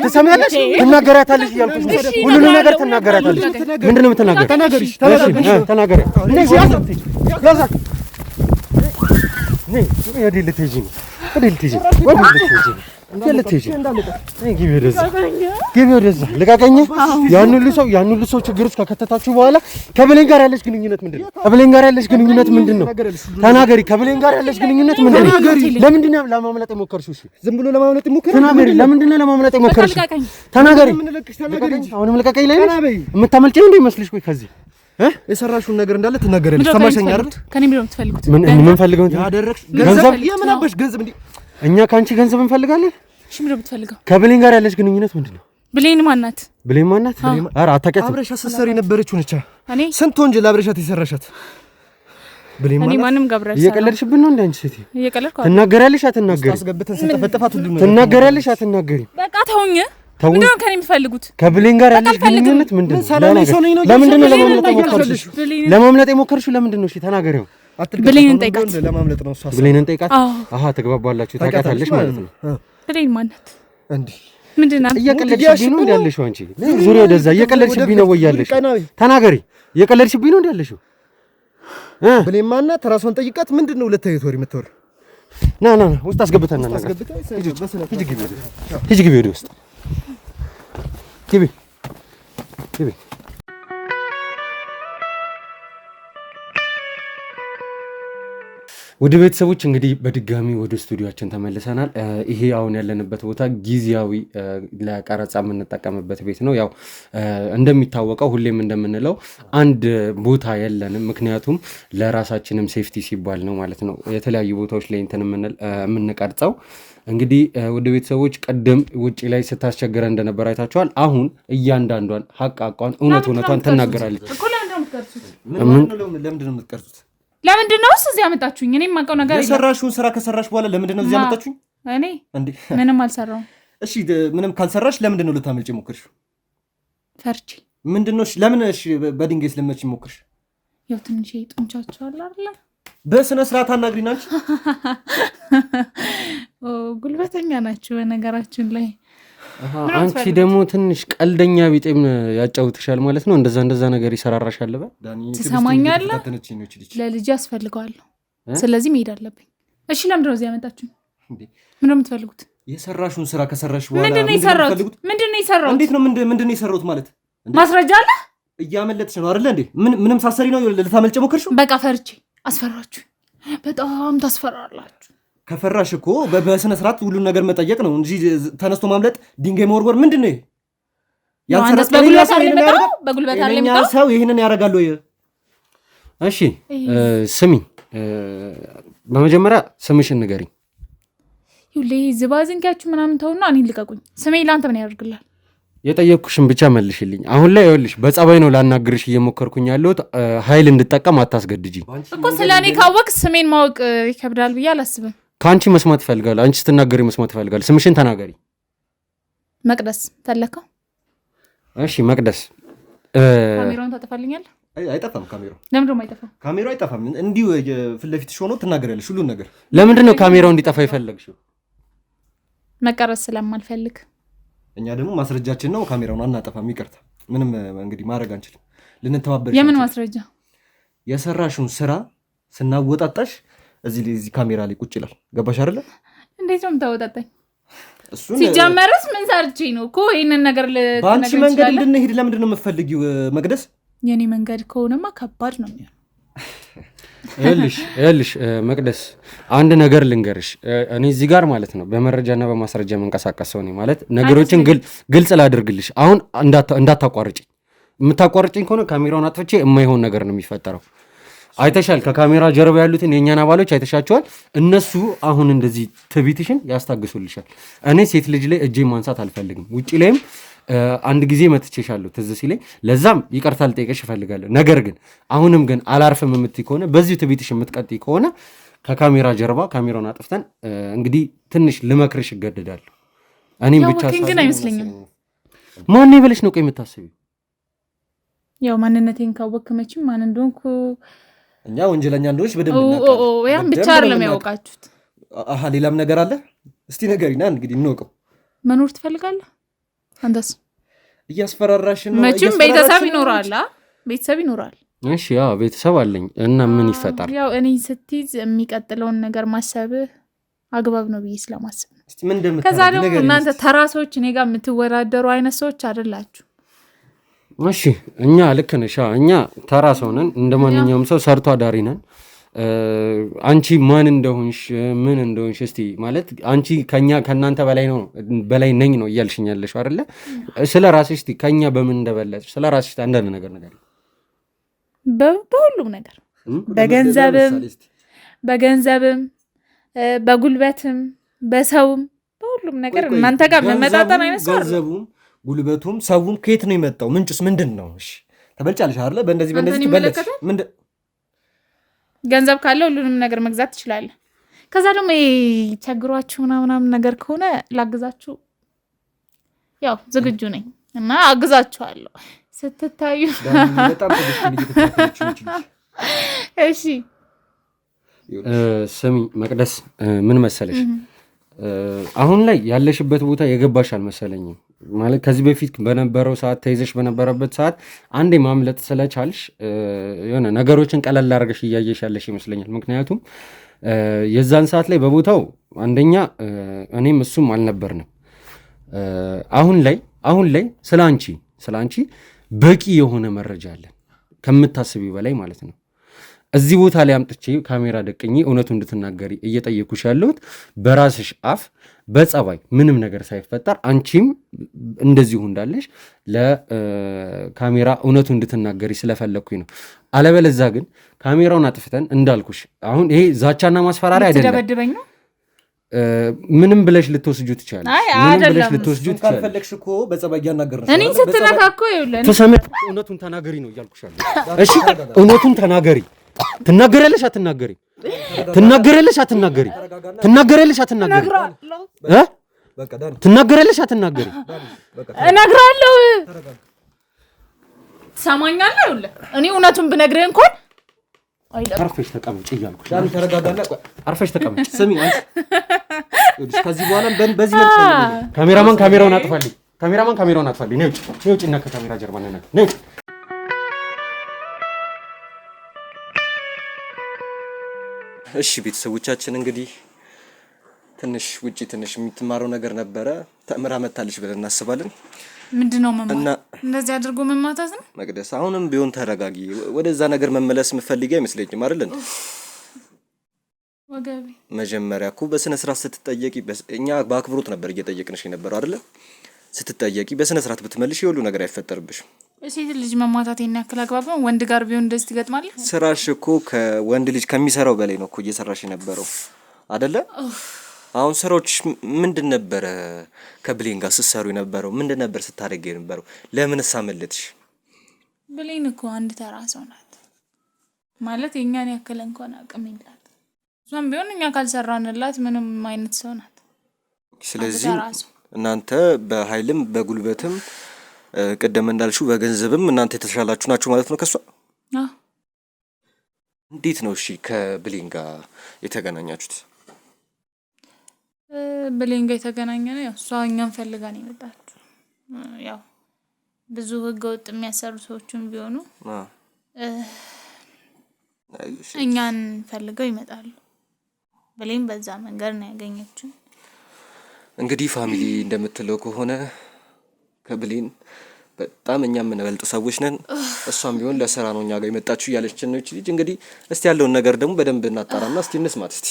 ትሰሚያለሽ? ትናገሪያታለሽ እያልኩሽ ነው። ሁሉንም ነገር ትናገሪያታለሽ። ምንድን ነው የምትናገሪው? ተናገሪ። ግቢ ወደዛ። ልቀቀኝ። ያን ሁሉ ሰው ችግር ውስጥ ከከተታችሁ በኋላ ከብሌን ጋር ያለሽ ግንኙነት ምንድን ነው? ተናገሪ። ከብሌን ጋር ያለሽ ግንኙነት ምንድን ነው? ለምንድን ነው ለማምለጥ የሞከርሽው? ዝም ብሎ ለማምለጥ የሞከርሽው? ተናገሪ። ለምንድን ነው ለማምለጥ የሞከርሽው? ተናገሪ። አሁንም ልቀቀኝ ላይ የምታመልጪው እንደ ይመስልሽ? ቆይ ከዚህ የሰራሽውን ነገር እንዳለ ትናገራለሽ። ሰማሽኝ አይደል? ከኔ ምንም የምትፈልጉት ምን ፈልገው ያደረግሽ ገንዘብ የምን አባሽ ገንዘብ እንዴ? እኛ ካንቺ ገንዘብ እንፈልጋለን። እሺ ምንም የምትፈልገው? ከብሌን ጋር ያለሽ ግንኙነት ምንድነው? ብሌን ማናት? ኧረ አታውቂያትም። አብረሻት ስትሰሪ የነበረችው ነች። እኔ ስንት ወንጀል አብረሻት የሰራሻት ብሌን ማናት? እኔ ማንም ጋብራሽ እየቀለድሽብን ነው እንዴ? አንቺ ሴት እየቀለድኩ ትናገራለሽ አትናገሪም? አስገብተን ስንጠፈጥፋት ሁሉ ነው ትናገራለሽ አትናገሪም? በቃ ተውኝ። ምንድነው ከኔ የምትፈልጉት? ከብሌን ጋር ያለሽ ግንኙነት ምንድነው? ለምንድን ነው ለማምለጥ የሞከርሽው? ለምንድን ነው? እሺ ተናገሪው። ብሌንን ጠይቃት። ብሌንን ጠይቃት። አሃ ተግባባላችሁ፣ ታውቃታለሽ ማለት ነው። ብሌን ማናት እንዴ? ምንድነው? እየቀለድሽብኝ ነው እንዴ ያለሽው? አንቺ ዙሪያ ወደዛ እየቀለድሽብኝ ነው ወይ ያለሽው? ተናገሪ። እየቀለድሽብኝ ነው እንዴ ያለሽው? ብሌን ማናት? ራሷን ጠይቃት። ምንድነው ሁለተኛ ወሬ የምትወር? ና ውስጥ አስገብተና ሂጂ ግቢ ወደ ውስጥ ግቢ። ውድ ቤተሰቦች እንግዲህ በድጋሚ ወደ ስቱዲዮአችን ተመልሰናል። ይሄ አሁን ያለንበት ቦታ ጊዜያዊ ለቀረጻ የምንጠቀምበት ቤት ነው። ያው እንደሚታወቀው ሁሌም እንደምንለው አንድ ቦታ የለንም፣ ምክንያቱም ለራሳችንም ሴፍቲ ሲባል ነው ማለት ነው የተለያዩ ቦታዎች ላይ እንትን የምንቀርጸው። እንግዲህ ውድ ቤተሰቦች ቀደም ውጪ ላይ ስታስቸግረ እንደነበር አይታችኋል። አሁን እያንዳንዷን ሀቃቋን እውነቷን ትናገራለች። ለምንድን ነው የምትቀርጹት? ለምንድን ነው እዚህ ያመጣችሁኝ? እኔ የማውቀው ነገር የለም። የሰራሽውን ስራ ከሰራሽ በኋላ ለምንድን ነው እዚህ ያመጣችሁኝ? እኔ ምንም አልሰራሁም። እሺ ምንም ካልሰራሽ ለምንድን ነው ልታመልጪ ሞክርሽ? ፈርቼ። ምንድን ነው? እሺ ለምን? እሺ በድንጋይ ስለመች ሞክርሽ? ያው ትንሽ ጡንቻቸዋል አይደለ? በስነ ስርዓት አናግሪኝ አንቺ። ጉልበተኛ ናችሁ በነገራችን ላይ። አንቺ ደግሞ ትንሽ ቀልደኛ ቢጤም ያጫውትሻል ማለት ነው። እንደዛ ነገር ይሰራራሻል። ትሰማኛለህ? ለልጅ ያስፈልገዋለሁ። ስለዚህ መሄድ አለብኝ። እሺ ለምንድን ነው እዚህ ያመጣችሁኝ? ምንድን ነው የምትፈልጉት? የሰራሹን ስራ ከሰራሽ በኋላ ምንድን ነው የሰራሁት? እንዴት ነው ምንድን ነው የሰራሁት ማለት? ማስረጃ አለ? እያመለጥሽ ነው አይደለ እንዴ? ምንም ሳሰሪ ነው ልታመልጭ ሞክርሽው? በቃ ፈርቼ አስፈራችሁ። በጣም ታስፈራላችሁ። ከፈራሽ እኮ በስነ ስርዓት ሁሉን ነገር መጠየቅ ነው እንጂ ተነስቶ ማምለጥ፣ ድንጋይ መወርወር ምንድን ነው? ያልሰራ ሰው ይሄንን ያደርጋል ወይ? እሺ ስሚ፣ በመጀመሪያ ስምሽን ንገሪኝ። ይኸውልህ ዝባዝንኪያችሁ ምናምን ተውና እኔን ልቀቁኝ። ስሜ ለአንተ ምን ያደርግልሃል? የጠየቅኩሽን ብቻ መልሽልኝ። አሁን ላይ ይኸውልሽ በጸባይ ነው ላናግርሽ እየሞከርኩኝ ያለሁት። ኃይል እንድጠቀም አታስገድጂ እኮ። ስለ እኔ ካወቅ ስሜን ማወቅ ይከብዳል ብዬ አላስብም። ከአንቺ መስማት እፈልጋለሁ። አንቺ ስትናገሪ መስማት እፈልጋለሁ። ስምሽን ተናገሪ። መቅደስ ፈለከው? እሺ መቅደስ። ካሜራውን ታጠፋልኛለህ? አይጠፋም ካሜራው። ለምንድን ነው የማይጠፋው? ካሜራው አይጠፋም። እንዲሁ ፊት ለፊትሽ ሆኖ ትናገሪያለሽ ሁሉን ነገር። ለምንድን ነው ካሜራው እንዲጠፋ የፈለግሽው? መቀረጽ ስለማልፈልግ። እኛ ደግሞ ማስረጃችን ነው። ካሜራውን አናጠፋም። ይቅርታ፣ ምንም እንግዲህ ማድረግ አንችልም። ልንተባበር። የምን ማስረጃ? የሰራሽውን ስራ ስናወጣጣሽ እዚህ ካሜራ ላይ ቁጭ ይላል። ገባሽ አይደለ? እንዴት ነው የምታወጣጣኝ? ሲጀመርስ ምን ሰርቼ ነው እኮ ይሄንን ነገር በአንቺ መንገድ እንድንሄድ ለምንድን ነው የምትፈልጊው መቅደስ? የኔ መንገድ ከሆነማ ከባድ ነው የሚሆነው። ይኸውልሽ መቅደስ አንድ ነገር ልንገርሽ። እኔ እዚህ ጋር ማለት ነው በመረጃና በማስረጃ መንቀሳቀስ ሰው ነኝ ማለት ነገሮችን ግልጽ ላድርግልሽ። አሁን እንዳታቋርጭኝ። የምታቋርጭኝ ከሆነ ካሜራውን አጥፍቼ የማይሆን ነገር ነው የሚፈጠረው። አይተሻል፣ ከካሜራ ጀርባ ያሉትን የእኛን አባሎች አይተሻቸዋል። እነሱ አሁን እንደዚህ ትቢትሽን ያስታግሱልሻል። እኔ ሴት ልጅ ላይ እጄ ማንሳት አልፈልግም። ውጭ ላይም አንድ ጊዜ መትቼሻለሁ ትዝ ሲለኝ፣ ለዛም ይቅርታ ልጠይቅሽ እፈልጋለሁ። ነገር ግን አሁንም ግን አላርፍም የምትይ ከሆነ በዚሁ ትቢትሽ የምትቀጥይ ከሆነ ከካሜራ ጀርባ ካሜራውን አጥፍተን እንግዲህ ትንሽ ልመክርሽ እገደዳለሁ። እኔም ብቻ ግን አይመስለኝም። ማን ይበልሽ ነው ቆይ የምታስቢው? ያው ማንነቴን ካወቅክ መቼም ማን እንደሆንኩ እኛ ወንጀለኛ እንደሆንሽ በደንብ እናውቃለን። ያን ብቻ አይደለም ያወቃችሁት። ሌላም ነገር አለ። እስቲ ንገሪና እንግዲህ እንወቀው። መኖር ትፈልጋለህ? አንተስ? እያስፈራራሽ ነው። መቼም ቤተሰብ ይኖራል። ቤተሰብ ይኖራል። እሺ ያው ቤተሰብ አለኝ እና ምን ይፈጠር? ያው እኔ ስትይዝ የሚቀጥለውን ነገር ማሰብህ አግባብ ነው ብዬ ስለማስብ። እስቲ ምን እንደምታደርጊ ከዛ ደግሞ እናንተ ተራ ሰዎች እኔ ጋር የምትወዳደሩ አይነት ሰዎች አይደላችሁ። እሺ እኛ ልክ ነሽ። እኛ ተራ ሰው ነን፣ እንደ ማንኛውም ሰው ሰርቶ አዳሪ ነን። አንቺ ማን እንደሆንሽ ምን እንደሆንሽ እስቲ ማለት አንቺ ከእናንተ በላይ ነኝ ነው እያልሽኝ ያለሽው አይደለ? ስለ ራስሽ እስቲ ከኛ በምን እንደበለጥሽ ስለ ራስሽ አንዳንድ ነገር ነገር በሁሉም ነገር በገንዘብም በጉልበትም በሰውም በሁሉም ነገር እናንተ ጋር መመጣጠን አይነት ሰው ገንዘቡም ጉልበቱም ሰውም ከየት ነው የመጣው? ምንጭስ ምንድን ነው? እሺ ተበልጫለሽ አይደለ? በእንደዚህ ትበለጭ። ገንዘብ ካለ ሁሉንም ነገር መግዛት ትችላለህ። ከዛ ደግሞ ቸግሯችሁ ምናምን ነገር ከሆነ ላግዛችሁ ያው ዝግጁ ነኝ እና አግዛችኋለሁ ስትታዩ። እሺ ስሚ መቅደስ፣ ምን መሰለሽ አሁን ላይ ያለሽበት ቦታ የገባሽ አልመሰለኝም። ማለት ከዚህ በፊት በነበረው ሰዓት ተይዘሽ በነበረበት ሰዓት አንዴ ማምለጥ ስለቻልሽ የሆነ ነገሮችን ቀለል አድርገሽ እያየሽ ያለሽ ይመስለኛል። ምክንያቱም የዛን ሰዓት ላይ በቦታው አንደኛ እኔም እሱም አልነበርንም። አሁን ላይ ስለ አንቺ በቂ የሆነ መረጃ አለን ከምታስቢው በላይ ማለት ነው። እዚህ ቦታ ላይ አምጥቼ ካሜራ ደቅኜ እውነቱ እንድትናገሪ እየጠየኩሽ ያለሁት በራስሽ አፍ በጸባይ ምንም ነገር ሳይፈጠር አንቺም እንደዚሁ እንዳለሽ ለካሜራ እውነቱ እንድትናገሪ ስለፈለግኩኝ ነው። አለበለዛ ግን ካሜራውን አጥፍተን እንዳልኩሽ አሁን ይሄ ዛቻና ማስፈራሪያ አይደለም። ምንም ብለሽ ልትወስጁ ትችላለሽ። ካልፈለግሽ እኮ በጸባይ ያናገርሽ እኔ ስትነካኮ ይውለን እውነቱን ተናገሪ ነው እያልኩሻለሁ። እሺ እውነቱን ተናገሪ። ትናገሪያለሽ አትናገሪ? ትናገሪያለሽ አትናገሪ? ትናገሪያለሽ አትናገሪ? በቃ ዳኒ ትናገራለሽ አትናገሪ? እነግርሃለሁ። ትሰማኛለህ? ይኸውልህ እኔ እውነቱን ብነግርህ እንኳን አርፈሽ ተቀመጭ እያልኩሽ። ዳኒ ተረጋጋና አርፈሽ ተቀመጭ። ስሚ አንቺ ከዚህ በኋላ በዚህ መልኩ ካሜራማን ካሜራውን አጥፋልኝ። ነይ ውጭ እና ከካሜራ ጀርባ ነይ። እሺ ቤተሰቦቻችን እንግዲህ ትንሽ የምትማረው ነገር ነበረ። ተምራ መታለች ብለን እናስባለን። ምንድነው እንደዚህ አድርጎ መማታት ነው? መቅደስ አሁንም ቢሆን ተረጋጊ። ወደዛ ነገር መመለስ የምትፈልጊ አይመስለኝም አይደል? ወገቤ መጀመሪያ እኮ በስነ ስርዓት ስትጠየቂ እኛ በአክብሮት ነበር እየጠየቅንሽ የነበረው አይደል? ስትጠየቂ በስነ ስርዓት ብትመልሽ የሁሉ ነገር አይፈጠርብሽም። ሴት ልጅ መማታት የናክል አግባብ ነው? ወንድ ጋር ቢሆን እንደዚህ ትገጥማለህ? ስራሽ እኮ ከወንድ ልጅ ከሚሰራው በላይ ነው እኮ እየሰራሽ የነበረው አይደለ? አሁን ስራዎች ምንድን ነበረ? ከብሌን ጋር ስትሰሩ የነበረው ምንድን ነበር? ስታደርጊ የነበረው ለምንስ አመለጥሽ? ብሌን እኮ አንድ ተራ ሰው ናት ማለት የኛን ያክል እንኳን አቅም የላት። እሷም ቢሆን እኛ ካልሰራንላት ምንም አይነት ሰው ናት። ስለዚህ እናንተ በኃይልም በጉልበትም ቀደም እንዳልሽው በገንዘብም እናንተ የተሻላችሁ ናችሁ ማለት ነው ከሷ? እንዴት ነው እሺ ከብሌን ጋር የተገናኛችሁት? ብሌን ጋር የተገናኘነው ያው እሷ እኛን ፈልጋ ነው የመጣችው። ያው ብዙ ህገወጥ የሚያሰሩ ሰዎችም ቢሆኑ እኛን ፈልገው ይመጣሉ። ብሌን በዛ መንገድ ነው ያገኘችው። እንግዲህ ፋሚሊ እንደምትለው ከሆነ ከብሌን በጣም እኛ የምንበልጥ ሰዎች ነን። እሷም ቢሆን ለስራ ነው እኛ ጋር የመጣችው እያለችን ነው ልጅ። እንግዲህ እስቲ ያለውን ነገር ደግሞ በደንብ እናጣራና እስቲ እንስማት። እስቲ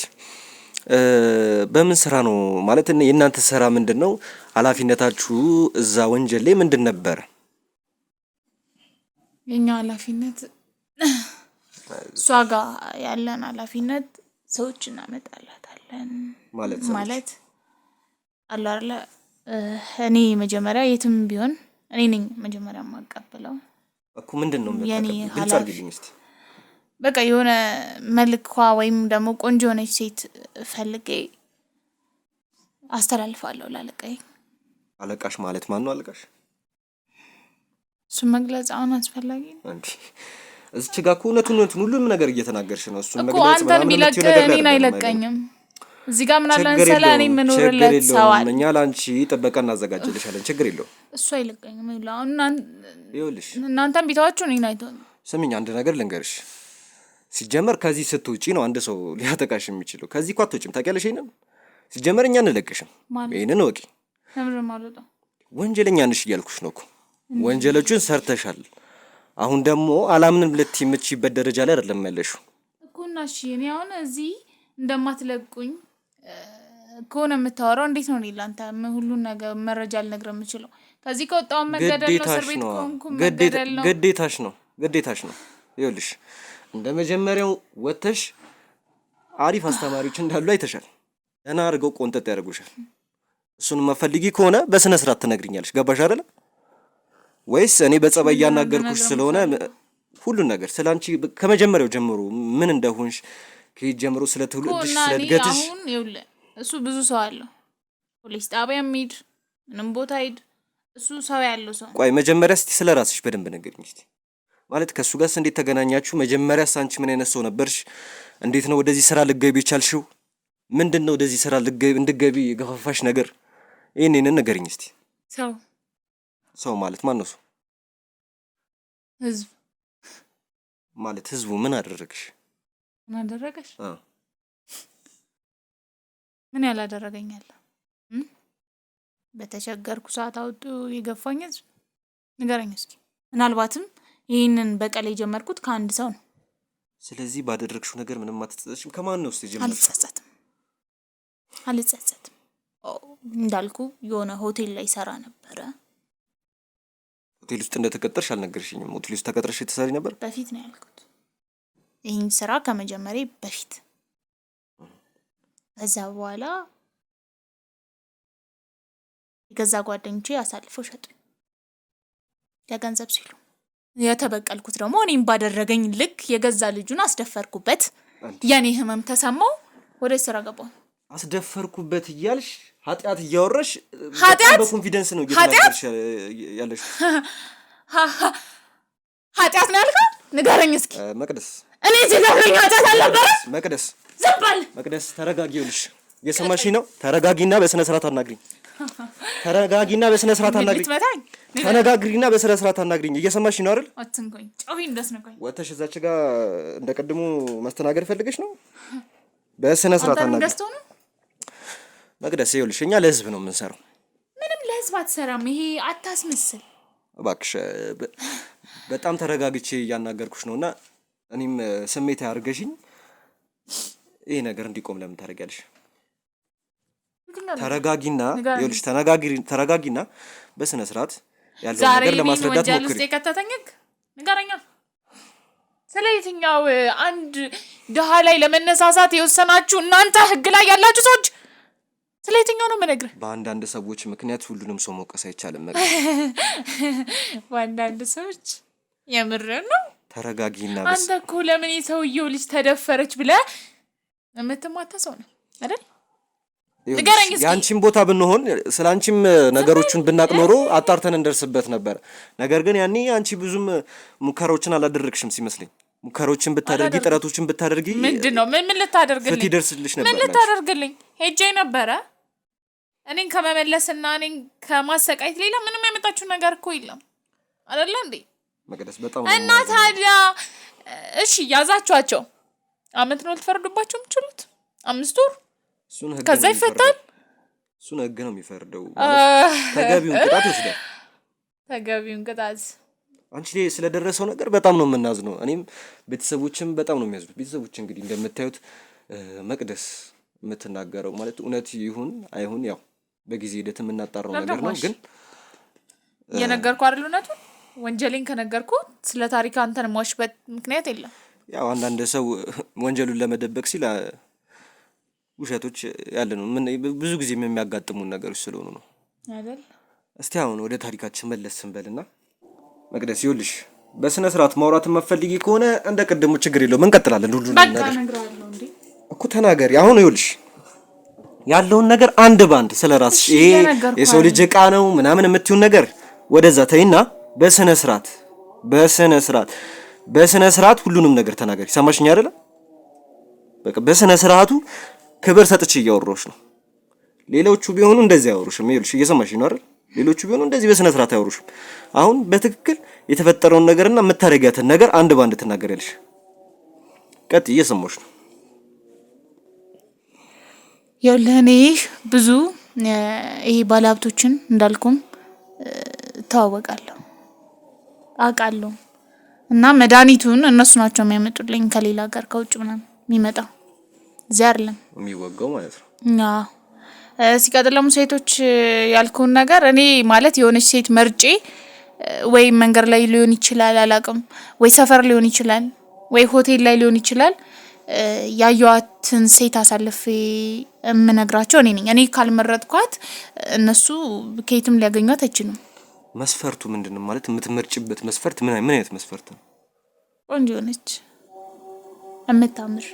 በምን ስራ ነው ማለት የእናንተ ስራ ምንድነው? ኃላፊነታችሁ እዛ ወንጀል ላይ ምንድን ነበር? የኛ ኃላፊነት እሷ ጋር ያለን ኃላፊነት ሰዎች እናመጣላታለን ማለት አለ አይደለ? እኔ መጀመሪያ የትም ቢሆን እኔ ነኝ መጀመሪያ ማቀበለው እኮ። ምንድነው ግልጽ አድርጊልኝ እስቲ። በቃ የሆነ መልኳ ወይም ደግሞ ቆንጆ ነች ሴት ፈልጌ አስተላልፋለሁ ላለቃዬ። አለቃሽ ማለት ማን ነው አለቃሽ? እሱ መግለጽ አሁን አስፈላጊ ነው እንዴ? እዚች ጋር እኮ እውነቱን ሁሉም ነገር እየተናገርሽ ነው። እሱ መግለጽ አንተን ቢለቅ እኔን አይለቀኝም። እዚህ ጋር ምን አለ እንሰላ እኔ ምኖርለት ሰው አለ። እኛ ላንቺ ጥበቃ እናዘጋጅልሻለን። ችግር የለውም። እሱ አይለቀኝም። ይኸውልሽ እናንተን ቢታዋችሁ እኔን አይተው። ስሚኝ አንድ ነገር ልንገርሽ። ሲጀመር ከዚህ ስትውጪ ነው አንድ ሰው ሊያጠቃሽ የሚችለው። ከዚህ እኮ አትወጪም። ታውቂያለሽ ይሄንን። ሲጀመር እኛ እንለቅሽም። ይሄንን ወቂ። ለምን ማለት ነው? ወንጀለኛ ነሽ እያልኩሽ ነው እኮ። ወንጀሎችን ሰርተሻል። አሁን ደግሞ አላምንም ልትይ የምትችይበት ደረጃ ላይ አይደለም ያለሽው እኮ። እና እሺ እኔ አሁን እዚህ እንደማትለቁኝ ከሆነ የምታወራው እንዴት ነው? ላንተ ሁሉን ነገር መረጃ ልነግርህ የምችለው ከዚህ ከወጣው መገደል ነው። እስር ቤት ቆንኩ መገደል ነው። ግዴታሽ ነው። ይኸውልሽ እንደ መጀመሪያው ወተሽ አሪፍ አስተማሪዎች እንዳሉ አይተሻል። ደህና አድርገው ቆንጠጥ ያደርጉሻል። እሱን መፈልጊ ከሆነ በስነ ስርዓት ትነግሪኛለሽ። ገባሽ አይደለ? ወይስ እኔ በጸባይ ያናገርኩሽ ስለሆነ ሁሉን ነገር ስላንቺ ከመጀመሪያው ጀምሮ ምን እንደሆንሽ ከዚህ ጀምሮ ስለ ትውልድሽ ስለ እድገትሽ አሁን ይኸውልህ እሱ ብዙ ሰው አለው። ፖሊስ ጣቢያ ሄድ ምንም ቦታ ሄድ እሱ ሰው ያለው ሰው። ቆይ መጀመሪያ እስቲ ስለ ራስሽ በደንብ ንገሪኝ እስቲ። ማለት ከሱ ጋርስ እንዴት ተገናኛችሁ? መጀመሪያ አንቺ ምን አይነት ሰው ነበርሽ? እንዴት ነው ወደዚህ ስራ ልትገቢ የቻልሽው? ምንድነው ወደዚህ ስራ እንድትገቢ የገፋፋሽ ነገር? ይሄንን ንገሪኝ እስቲ። ሰው ማለት ማን ነው? ሰው ህዝብ ማለት ህዝቡ ምን አደረገሽ? ምን ያላደረገኛል? በተቸገርኩ ሰዓት አውጡ የገፋኝ ህዝብ ንገረኝ እስኪ። ምናልባትም ይህንን በቀል የጀመርኩት ከአንድ ሰው ነው። ስለዚህ ባደረግሽው ነገር ምንም አትጸጸትሽም? ከማን ነው የጀመርሽው? አልጸጸትም። እንዳልኩ የሆነ ሆቴል ላይ ሰራ ነበረ። ሆቴል ውስጥ እንደተቀጠርሽ አልነገርሽኝም። ሆቴል ውስጥ ተቀጥረሽ ትሰሪ ነበር? በፊት ነው ያልኩት። ይህን ስራ ከመጀመሬ በፊት። ከዛ በኋላ የገዛ ጓደኞቼ አሳልፈው ሸጡኝ ለገንዘብ ሲሉ። የተበቀልኩት ደግሞ እኔም ባደረገኝ ልክ የገዛ ልጁን አስደፈርኩበት። የኔ ህመም ተሰማው። ወደ ስራ ገባሁ። አስደፈርኩበት እያልሽ ኃጢአት እያወራሽ ኃጢአት በኮንፊደንስ ነው እየተናገርሽ ያለሽ። ኃጢአት ነው ያልከው? ንገረኝ እስኪ መቅደስ። እኔ ሲገርመኝ ኃጢአት አልነበረ። መቅደስ ዝም በል መቅደስ፣ ተረጋጊ። ይኸውልሽ እየሰማሽኝ ነው? ተረጋጊና በስነ ስርዓት አናግሪኝ። ተረጋጊና በስነ ስርዓት አናግሪኝ። ተነጋግሪና በስነ ስርዓት አናግሪኝ። እየሰማሽኝ ነው አይደል? አትንኮኝ፣ ጮሂ እንደስነኮኝ። ወተሽ እዛች ጋር እንደቀድሞ ማስተናገድ ፈልገሽ ነው? በስነ ስርዓት አናግሪኝ መቅደስ። ይኸውልሽ እኛ ለህዝብ ነው የምንሰራው። ምንም ለህዝብ አትሰራም። ይሄ አታስመስል እባክሽ። በጣም ተረጋግቼ እያናገርኩሽ ነውና እኔም ስሜት ያርገሽኝ ይሄ ነገር እንዲቆም ለምን ታደርጊያለሽ? ተረጋጊና ይኸውልሽ ተረጋጊና በስነ ስርዓት ያለው ነገር ለማስረዳት ሞክሪ። ዛሬ ውስጥ የከተተኝ ንገረኛ። ስለ የትኛው አንድ ድሃ ላይ ለመነሳሳት የወሰናችሁ እናንተ ህግ ላይ ያላችሁ ሰዎች ስለ የትኛው ነው የምነግርህ? በአንዳንድ ሰዎች ምክንያት ሁሉንም ሰው መውቀስ አይቻልም። በአንዳንድ ሰዎች የምርህ ነው? ተረጋጊና አንተ እኮ ለምን የሰውየው ልጅ ተደፈረች ብለህ የምትማታ ሰው ነው አይደል? ንገረኝ እስኪ። የአንቺም ቦታ ብንሆን ስለ አንቺም ነገሮቹን ብናቅ ኖሮ አጣርተን እንደርስበት ነበር። ነገር ግን ያኔ አንቺ ብዙም ሙከራዎችን አላደረግሽም ሲመስለኝ። ሙከራዎችን ብታደርጊ ጥረቶችን ብታደርጊ ምንድን ነው ምን ልታደርግልኝ? ፍትህ ይደርስልሽ ነበር። ምን ልታደርግልኝ? ሄጄ ነበረ እኔን ከመመለስና እኔን ከማሰቃየት ሌላ ምንም ያመጣችሁ ነገር እኮ የለም አይደለ እንዴ? መቅደስ በጣም እና ታዲያ እሺ ያዛችኋቸው አመት ነው ልትፈርዱባቸው የምትችሉት? 5 ወር ከዛ ይፈታል። እሱን ህግ ነው የሚፈርደው። ተገቢውን ቅጣት ይወስዳል። ተገቢውን ቅጣት አንቺ ላይ ስለደረሰው ነገር በጣም ነው የምናዝነው። እኔም ቤተሰቦችም በጣም ነው የሚያዝኑት። ቤተሰቦች እንግዲህ እንደምታዩት መቅደስ የምትናገረው ማለት እውነት ይሁን አይሁን ያው በጊዜ ሂደት የምናጣራው ነገር ነው። ግን የነገርኩህ አይደል እውነቱን ወንጀሌን ከነገርኩ ስለ ታሪክ አንተን ማሽበት ምክንያት የለም። ያው አንዳንድ ሰው ወንጀሉን ለመደበቅ ሲል ውሸቶች ያለ ነው። ምን ብዙ ጊዜ የሚያጋጥሙን ነገሮች ስለሆኑ ነው አይደል? እስቲ አሁን ወደ ታሪካችን መለስ እንበልና መቅደስ ይኸውልሽ በስነ ስርዓት ማውራት የምትፈልጊ ከሆነ እንደ ቀደሙ ችግር የለውም እንቀጥላለን። ሁሉ ነገር እኮ ተናገሪ። አሁን ይኸውልሽ ያለውን ነገር አንድ ባንድ ስለራስሽ ይሄ የሰው ልጅ ዕቃ ነው ምናምን የምትዩን ነገር ወደዛ ተይና በስነ ስርዓት ሁሉንም ነገር ተናገሪ። ሰማሽኝ አይደለ? በቃ በስነ ስርዓቱ ክብር ሰጥቼ እያወራሁሽ ነው። ሌሎቹ ቢሆኑ እንደዚህ ያወሩሽም። ይኸውልሽ እየሰማሽኝ ነው አይደል? ሌሎቹ ቢሆኑ እንደዚህ በስነ ስርዓት ያወሩሽም። አሁን በትክክል የተፈጠረውን ነገርና የምታረጋያትን ነገር አንድ ባንድ ትናገሪያለሽ። ቀጥይ፣ እየሰማሁሽ ነው። ይኸውልህ እኔ ብዙ ይሄ ባለሀብቶችን እንዳልኩም ተዋወቃለሁ አውቃለሁ። እና መድኃኒቱን እነሱ ናቸው የሚያመጡልኝ ከሌላ ሀገር ከውጭ ምናምን የሚመጣው እዚህ አይደለም የሚወጋው ማለት ነው። ሲቀጥል ደግሞ ሴቶች ያልኩን ነገር እኔ ማለት የሆነች ሴት መርጬ ወይ መንገድ ላይ ሊሆን ይችላል አላውቅም፣ ወይ ሰፈር ሊሆን ይችላል፣ ወይ ሆቴል ላይ ሊሆን ይችላል ያዩዋትን ሴት አሳልፌ የምነግራቸው እኔ ነኝ። እኔ ካልመረጥኳት እነሱ ከየትም ሊያገኟት አይችሉም። መስፈርቱ ምንድነው? ማለት የምትመርጭበት መስፈርት ምን አይነት መስፈርት ነው? ቆንጆ ነች፣ የምታምር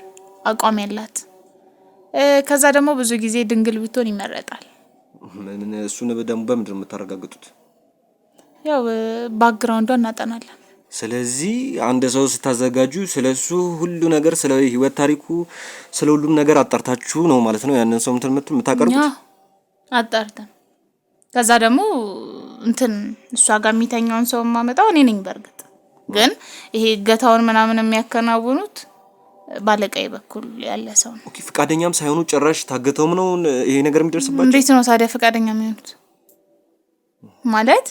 አቋም ያላት፣ ከዛ ደግሞ ብዙ ጊዜ ድንግል ብትሆን ይመረጣል። ምን እሱን ደግሞ በምንድን ነው የምታረጋግጡት? ያው ባክግራውንዷን እናጠናለን። ስለዚህ አንድ ሰው ስታዘጋጁ ስለሱ ሁሉ ነገር ስለ ህይወት ታሪኩ ስለ ሁሉም ነገር አጣርታችሁ ነው ማለት ነው ያንን ሰው የምታቀርቡት? አጣርተን ከዛ ደግሞ እሷ ጋር የሚተኛውን ሰው ማመጣው እኔ ነኝ። በርግጥ ግን ይሄ ገታውን ምናምን የሚያከናውኑት ባለቀይ በኩል ያለ ሰው ነው። ኦኬ፣ ፍቃደኛም ሳይሆኑ ጭራሽ ታገተውም ነው ይሄ ነገር የሚደርስባቸው? እንዴት ነው ታዲያ ፍቃደኛ የሚሆኑት? ማለት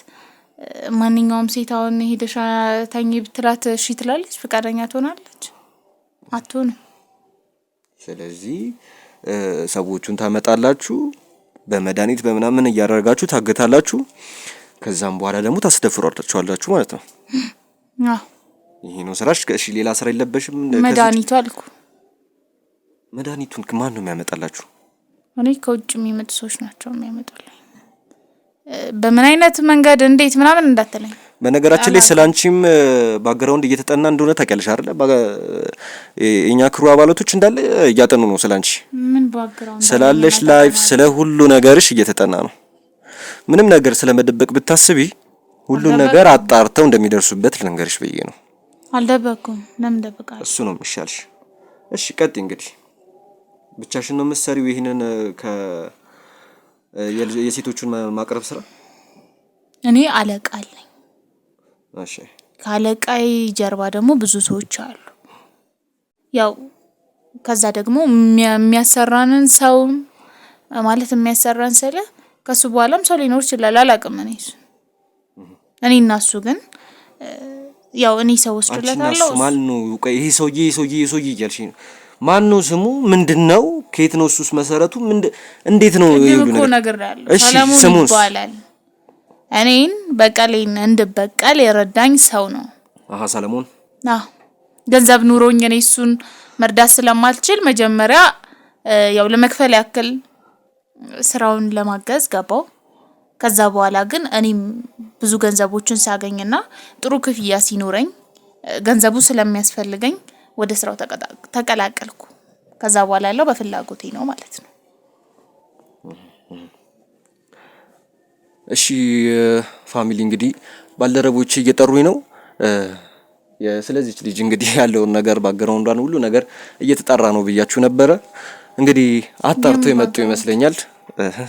ማንኛውም ሴት አሁን ሄደሽ ተኝ ብትላት እሺ ትላለች? ፍቃደኛ ትሆናለች? አትሆንም። ስለዚህ ሰዎቹን ታመጣላችሁ፣ በመድኃኒት በምናምን እያደረጋችሁ ታገታላችሁ፣ ከዛም በኋላ ደግሞ ታስደፍሯቸዋላችሁ ማለት ነው። አዎ ይሄ ነው ስራሽ። እሺ ሌላ ስራ የለበሽም? መድኃኒቱ አልኩ። መድኃኒቱን ማን ነው የሚያመጣላችሁ? እኔ ከውጭ የሚመጡ ሰዎች ናቸው የሚያመጡልኝ። በምን አይነት መንገድ እንዴት ምናምን እንዳትለኝ። በነገራችን ላይ ስላንቺም ባክግራውንድ እየተጠና እንደሆነ ታውቂያለሽ አይደል? የኛ ክሩ አባላቶች እንዳለ እያጠኑ ነው ስላንቺ። ምን ባክግራውንድ ስላለሽ ላይፍ ስለ ሁሉ ነገርሽ እየተጠና ነው። ምንም ነገር ስለመደበቅ ብታስቢ ሁሉን ነገር አጣርተው እንደሚደርሱበት ልንገርሽ ብዬ ነው። አልደበኩም። ለምን ደብቃለሁ? እሱ ነው የሚሻልሽ። እሺ ቀጥ እንግዲህ ብቻሽን ነው የምትሰሪው ይሄንን የሴቶቹን ማቅረብ ስራ? እኔ አለቃ አለኝ። እሺ ካለቃይ ጀርባ ደግሞ ብዙ ሰዎች አሉ። ያው ከዛ ደግሞ የሚያሰራንን ሰው ማለት የሚያሰራን ስለ ከሱ በኋላም ሰው ሊኖር ይችላል። አላውቅም እኔ እና እሱ ግን ያው እኔ ሰው ወስዶለታለሁ። ማን ነው ይሄ ሰውዬ እያልሽ ነው? ማን ነው ስሙ? ምንድነው? ከየት ነው እሱስ? መሰረቱ እንዴት ነው ይሉ ነገር? እሺ ሰለሞን ይባላል። እኔን በቀሌን እንድበቀል የረዳኝ ሰው ነው። ሰለሞን። ገንዘብ ኑሮኝ እኔ እሱን መርዳት ስለማልችል መጀመሪያ ያው ለመክፈል ያክል ስራውን ለማገዝ ገባው። ከዛ በኋላ ግን እኔም ብዙ ገንዘቦችን ሳገኝና ጥሩ ክፍያ ሲኖረኝ ገንዘቡ ስለሚያስፈልገኝ ወደ ስራው ተቀላቀልኩ። ከዛ በኋላ ያለው በፍላጎቴ ነው ማለት ነው። እሺ ፋሚሊ እንግዲህ ባልደረቦቼ እየጠሩኝ ነው። ስለዚህ ልጅ እንግዲህ ያለውን ነገር ባክግራውንዷን ሁሉ ነገር እየተጣራ ነው ብያችሁ ነበረ። እንግዲህ አጣርተው የመጡ ይመስለኛል።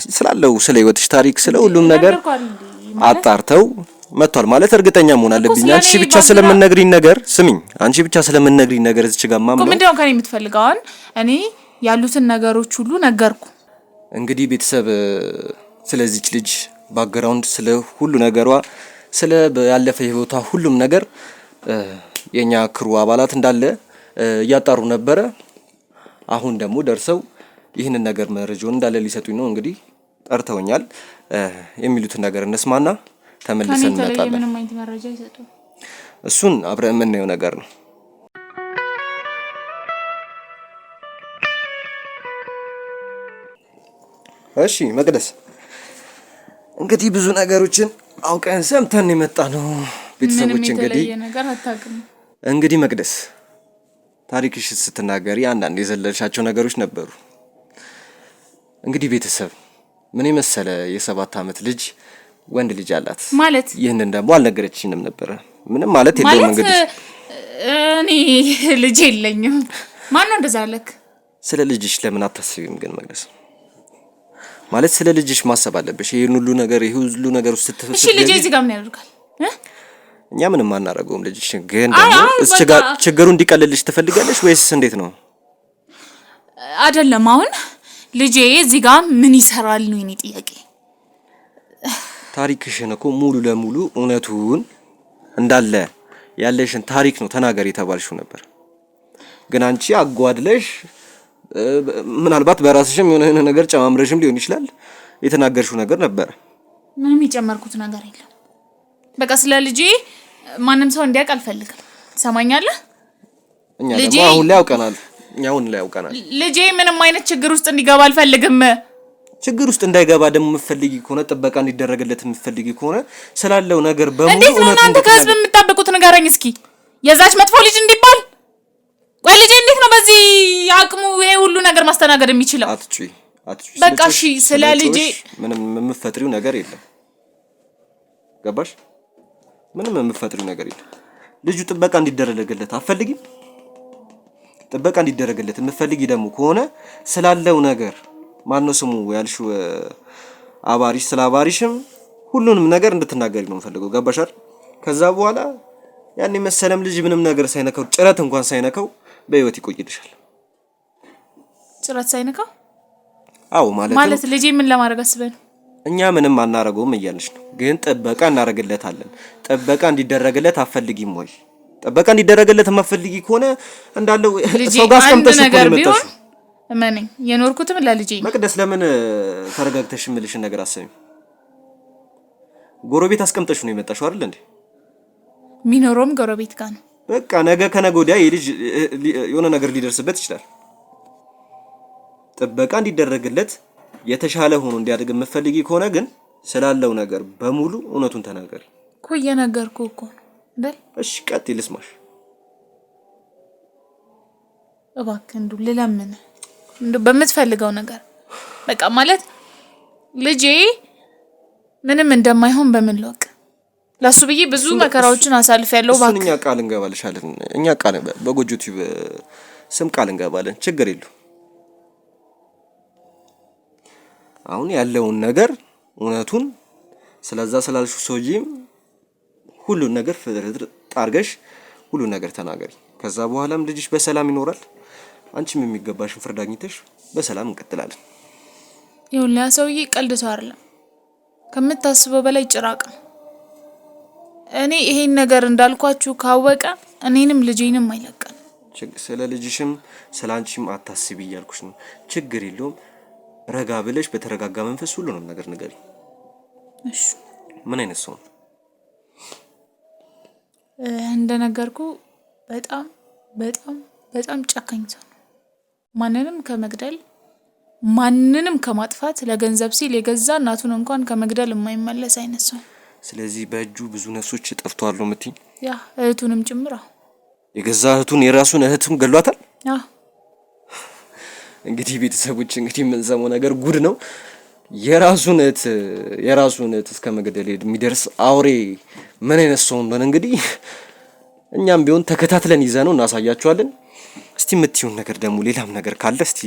ስላለው ስለ ህይወትሽ ታሪክ ስለ ሁሉም ነገር አጣርተው መጥቷል ማለት እርግጠኛ መሆን አለብኝ። አንቺ ብቻ ስለምንነግሪኝ ነገር ስሚኝ፣ አንቺ ብቻ ስለምንነግሪኝ ነገር እዚህ ጋር ማምነው ምንድነው ከኔ የምትፈልገው? እኔ ያሉትን ነገሮች ሁሉ ነገርኩ። እንግዲህ ቤተሰብ ስለዚህ ልጅ ባክግራውንድ ስለ ሁሉ ነገሯ ስለ ያለፈ ህይወቷ ሁሉም ነገር የኛ ክሩ አባላት እንዳለ እያጣሩ ነበረ። አሁን ደግሞ ደርሰው ይህንን ነገር መረጃውን እንዳለ ሊሰጡኝ ነው። እንግዲህ ጠርተውኛል። የሚሉትን ነገር እንስማና ተመልሰን እንመጣለን። ምንም አይነት መረጃ ይሰጡ። እሱን አብረን የምናየው ነገር ነው። እሺ መቅደስ፣ እንግዲህ ብዙ ነገሮችን አውቀን ሰምተን የመጣ ነው። ቤተሰቦች እንግዲህ መቅደስ ታሪክሽ ስትናገሪ አንዳንድ የዘለልሻቸው ነገሮች ነበሩ። እንግዲህ ቤተሰብ ምን የመሰለ የ7 ዓመት ልጅ ወንድ ልጅ አላት ማለት ይህንን ደግሞ አልነገረችኝም ነበረ። ምንም ማለት የለውም እንግዲህ እኔ ልጅ የለኝም። ማን ነው እንደዛ አለክ? ስለ ልጅሽ ለምን አታስቢም ግን መቅደስ? ማለት ስለ ልጅሽ ማሰብ አለብሽ። ይሄን ሁሉ ነገር ውስጥ ስትፈጽም እሺ ልጅ እዚህ ጋር ምን ያደርጋል? እኛ ምንም አናረገውም። ልጅሽ ግን ደግሞ ችግሩ እንዲቀልልሽ ትፈልጋለሽ ወይስ እንዴት ነው? አይደለም አሁን ልጄ እዚህ ጋር ምን ይሰራል ነው የኔ ጥያቄ። ታሪክሽን እኮ ሙሉ ለሙሉ እውነቱን እንዳለ ያለሽን ታሪክ ነው ተናገሪ የተባልሽው ነበር። ግን አንቺ አጓድለሽ ምናልባት በራስሽም የሆነ ነገር ጨማምረሽም ሊሆን ይችላል የተናገርሽው ነገር ነበር። ምንም የጨመርኩት ነገር የለም። በቃ ስለ ልጄ ማንም ሰው እንዲያውቅ አልፈልግም። ሰማኛለህ? እኛ ደግሞ አሁን ላይ ያውቀናል። ልጄ ምንም አይነት ችግር ውስጥ እንዲገባ አልፈልግም። ችግር ውስጥ እንዳይገባ ደግሞ የምትፈልጊ ከሆነ ጥበቃ እንዲደረግለት የምትፈልጊ ከሆነ ስላለው ነገር በሙሉ እንዴት ነው እናንተ ከህዝብ የምትጠብቁት? ንገረኝ እስኪ። የዛች መጥፎ ልጅ እንዲባል ወይ ልጄ እንዴት ነው በዚህ አቅሙ ይሄ ሁሉ ነገር ማስተናገድ የሚችለው? አትጩይ። በቃ እሺ፣ ስለ ልጄ ምንም የምትፈጥሪው ነገር የለም። ገባሽ? ምንም የምትፈጥሪው ነገር የለም። ልጁ ጥበቃ እንዲደረግለት አትፈልጊም? ጥበቃ እንዲደረግለት የምትፈልጊ ደግሞ ከሆነ ስላለው ነገር ማነው ስሙ ያልሽው አባሪሽ፣ ስለ አባሪሽም ሁሉንም ነገር እንድትናገሪ ነው የምፈልገው። ገባሽ አይደል? ከዛ በኋላ ያን መሰለም ልጅ ምንም ነገር ሳይነካው ጭረት እንኳን ሳይነካው በህይወት ይቆይልሻል። ጭረት ሳይነካው? አዎ ማለት ልጄ ምን ለማድረግ አስበን? እኛ ምንም አናረገውም እያልሽ ነው። ግን ጥበቃ እናረግለታለን። ጥበቃ እንዲደረግለት አትፈልጊም ወይ? ጥበቃ እንዲደረግለት የማትፈልጊ ከሆነ እንዳለው ሰው ጋር አስቀምጠሽ ነው የመጣሽው። እመነኝ፣ የኖርኩትም ለልጄ። መቅደስ ለምን ተረጋግተሽ የምልሽን ነገር አሰሚም? ጎረቤት አስቀምጠሽ ነው የመጣሽው አይደል እንዴ? ሚኖሮም ጎረቤት ጋር ነው። በቃ ነገ ከነገ ወዲያ የልጅ የሆነ ነገር ሊደርስበት ይችላል። ጥበቃ እንዲደረግለት የተሻለ ሆኖ እንዲያድግ የምትፈልጊ ከሆነ ግን ስላለው ነገር በሙሉ እውነቱን ተናገሪ። እኮ እየነገርኩህ እኮ ነው አይደል? እሺ ቀጥይ ልስማሽ። እባክህ እንደው ልለምን እንደው በምትፈልገው ነገር በቃ ማለት ልጄ ምንም እንደማይሆን በምን ልወቅ? ለሱ ብዬ ብዙ መከራዎችን አሳልፌያለሁ። እባክህ እኛ ቃል እንገባልሻለን። እኛ ቃል በጎጆ ቲዩብ ስም ቃል እንገባለን። ችግር የለው። አሁን ያለውን ነገር እውነቱን ስለዛ ስላልሽው ሰውዬም ሁሉን ነገር ፍርጥር ጣርገሽ ሁሉን ነገር ተናገሪ። ከዛ በኋላም ልጅሽ በሰላም ይኖራል። አንቺም የሚገባሽን ፍርድ አግኝተሽ በሰላም እንቀጥላለን። ይኸውልህ ሰውዬ ቀልድ ሰው አይደለም፣ ከምታስበው በላይ ጭራቅ ነው። እኔ ይሄን ነገር እንዳልኳችሁ ካወቀ እኔንም ልጄንም አይለቀን። ስለ ልጅሽም ስለ አንቺም አታስቢ እያልኩሽ ነው። ችግር የለውም። ረጋ ብለሽ በተረጋጋ መንፈስ ሁሉንም ነገር ንገሪ። እሺ ምን አይነት ሰው ነው? እንደነገርኩ በጣም በጣም በጣም ጨካኝ ሰው ነው። ማንንም ከመግደል ማንንም ከማጥፋት ለገንዘብ ሲል የገዛ እናቱን እንኳን ከመግደል የማይመለስ አይነት ሰው። ስለዚህ በእጁ ብዙ ነፍሶች ጠፍተዋል ነው የምትይኝ? ያ እህቱንም ጭምር። የገዛ እህቱን የራሱን እህቱን ገሏታል? ያ እንግዲህ ቤተሰቦች እንግዲህ የምንሰማው ነገር ጉድ ነው። የራሱን እህት እስከ መግደል የሚደርስ አውሬ ምን አይነት ሰው እንደሆነ እንግዲህ እኛም ቢሆን ተከታትለን ይዘነው እናሳያቸዋለን። እስቲ የምትይውን ነገር ደግሞ ሌላም ነገር ካለ እስቲ